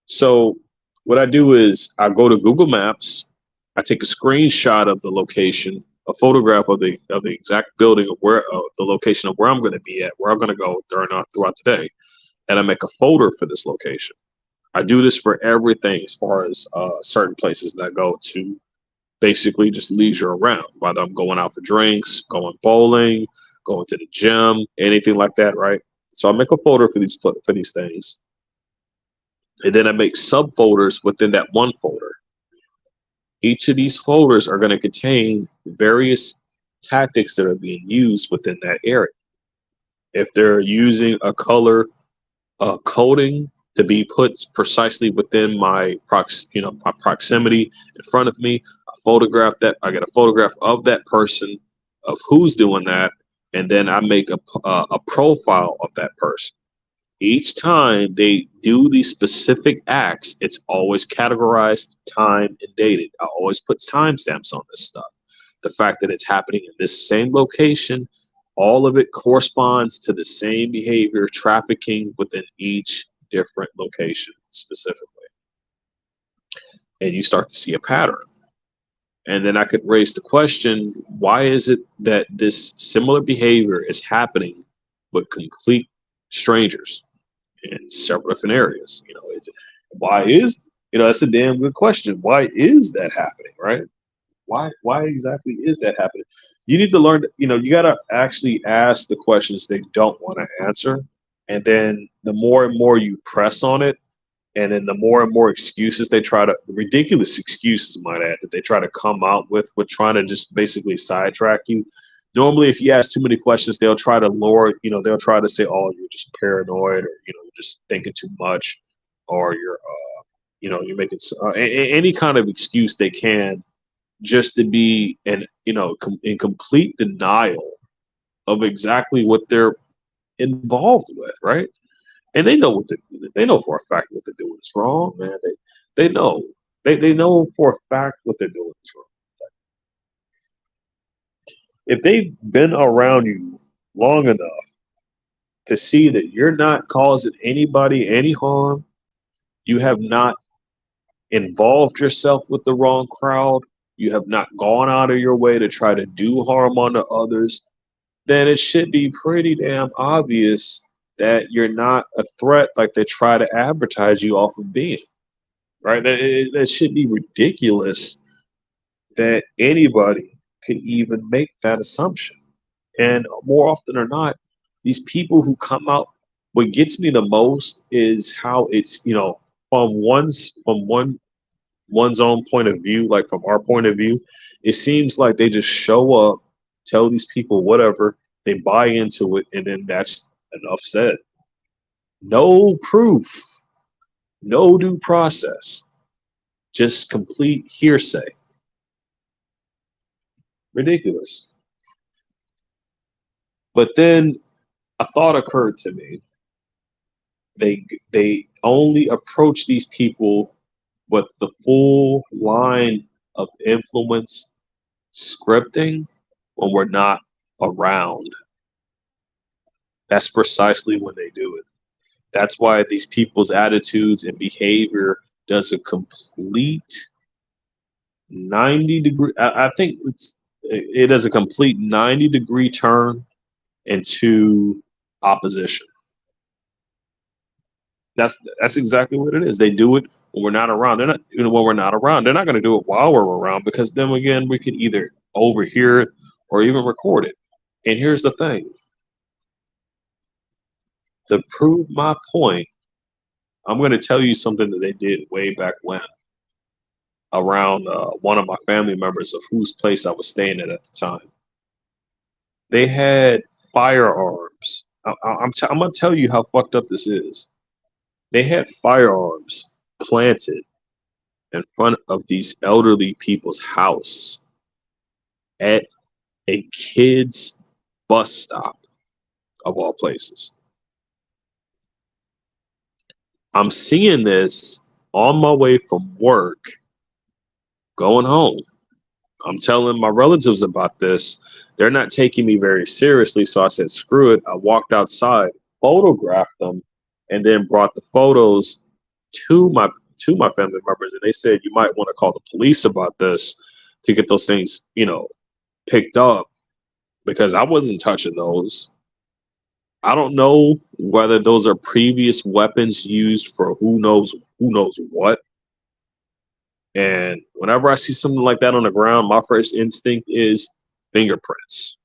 So what I do is I go to Google Maps, I take a screenshot of the location, a photograph of the exact building of where the location of where I'm going to be at, where I'm going to go throughout the day, and I make a folder for this location. I do this for everything as far as certain places that I go to basically just leisure around, whether I'm going out for drinks, going bowling, going to the gym, anything like that, right? So I make a folder for these things, and then I make subfolders within that one folder. Each of these folders are going to contain various tactics that are being used within that area. If they're using a color coding to be put precisely within my proximity in front of me, I get a photograph of that person, of who's doing that, and then I make a profile of that person. Each time they do these specific acts, it's always categorized, time, and dated. I always put timestamps on this stuff. The fact that it's happening in this same location, all of it corresponds to the same behavior, trafficking within each different location specifically. And you start to see a pattern. And then I could raise the question, why is it that this similar behavior is happening with complete strangers in several different areas? Why is, that's a damn good question. Why is that happening, right? Why exactly is that happening? You need to learn, you got to actually ask the questions they don't want to answer. And then the more and more you press on it, and then the more and more excuses they try to, ridiculous excuses, might add, that they try to come out with trying to just basically sidetrack you. Normally, if you ask too many questions, they'll try to they'll try to say, oh, you're just paranoid, or, you're just thinking too much, or you're making any kind of excuse they can just to be in complete denial of exactly what they're involved with, right? And they know they know for a fact what they're doing is wrong, man. They know they know for a fact what they're doing is wrong. If they've been around you long enough to see that you're not causing anybody any harm, you have not involved yourself with the wrong crowd, you have not gone out of your way to try to do harm onto others, then it should be pretty damn obvious that you're not a threat like they try to advertise you off of being. Right? That should be ridiculous that anybody could even make that assumption. And more often than not, these people who come out, what gets me the most is how it's, from one's own point of view, like from our point of view, it seems like they just show up, tell these people whatever, they buy into it, and then that's enough said. No proof, no due process, just complete hearsay. Ridiculous. But then a thought occurred to me. They only approach these people with the full line of influence scripting when we're not around. That's precisely when they do it. That's why these people's attitudes and behavior does a complete 90-degree. I think it does a complete 90-degree turn into opposition. That's exactly what it is. They do it when we're not around. They're not, when we're not around. They're not going to do it while we're around, because then again, we can either overhear it or even record it. And here's the thing: to prove my point, I'm going to tell you something that they did way back when, around one of my family members of whose place I was staying at the time. They had firearms. I'm going to tell you how fucked up this is. They had firearms planted in front of these elderly people's house at a kid's bus stop, of all places. I'm seeing this on my way from work, going home. I'm telling my relatives about this. They're not taking me very seriously, so I said, screw it. I walked outside, photographed them, and then brought the photos to my family members, and they said, you might want to call the police about this to get those things, picked up, because I wasn't touching those. I don't know whether those are previous weapons used for who knows what. And whenever I see something like that on the ground, my first instinct is fingerprints.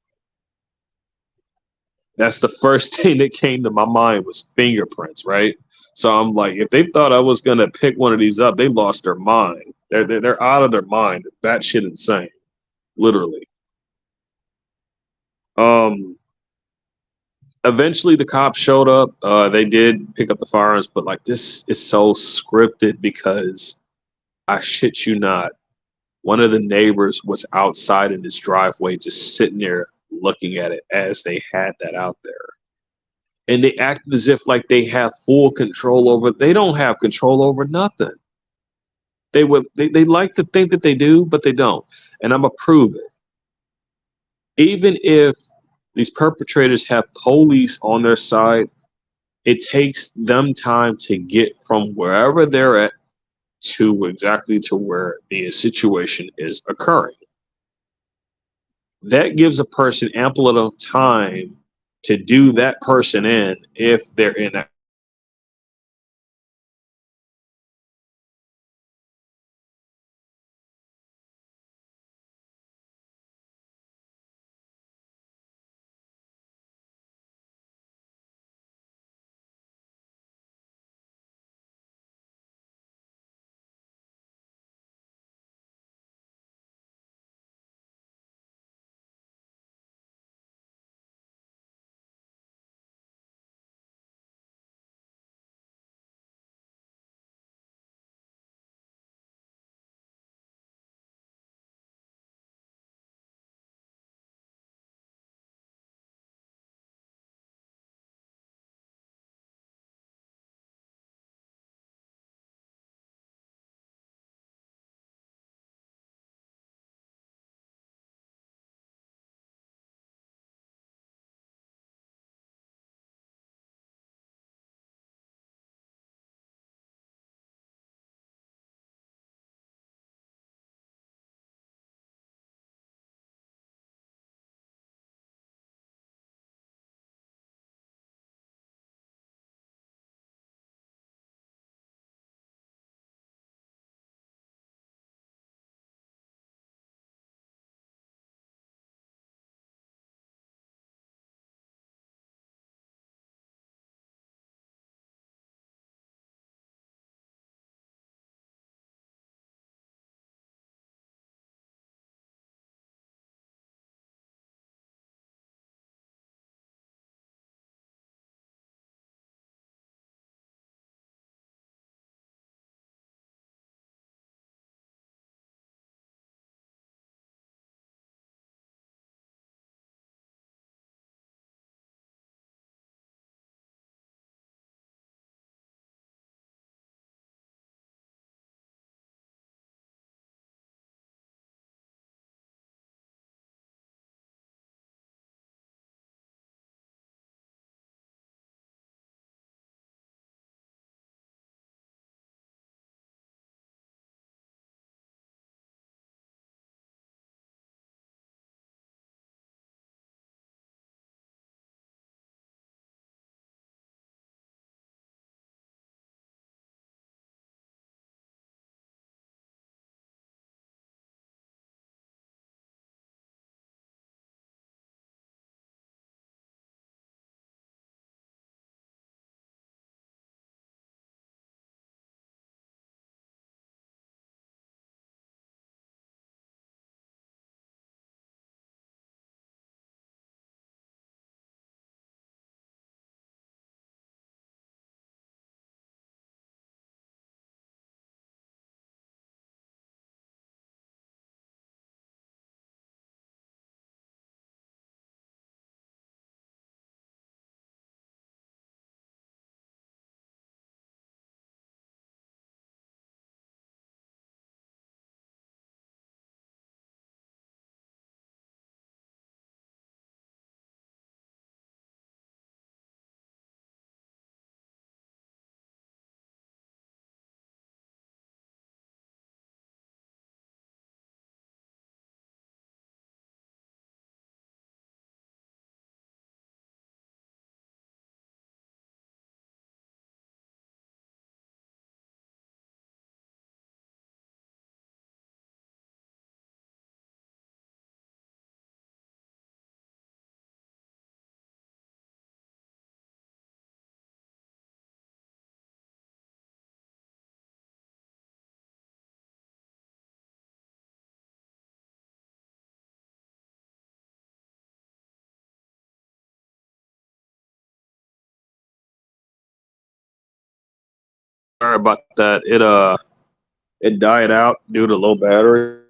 That's the first thing that came to my mind was fingerprints, right? So I'm like, if they thought I was gonna pick one of these up, they lost their mind. They're out of their mind. That shit insane, literally. Um, Eventually the cops showed up. They did pick up the firearms, but like this is so scripted because I shit you not, one of the neighbors was outside in his driveway, just sitting there looking at it as they had that out there. And they acted as if like they have full control over. They don't have control over nothing. They like to think that they do, but they don't. And I'm gonna prove it. Even if these perpetrators have police on their side, it takes them time to get from wherever they're at to exactly to where the situation is occurring. That gives a person ample enough time to do that person in if they're in that Sorry about that. It died out due to low battery.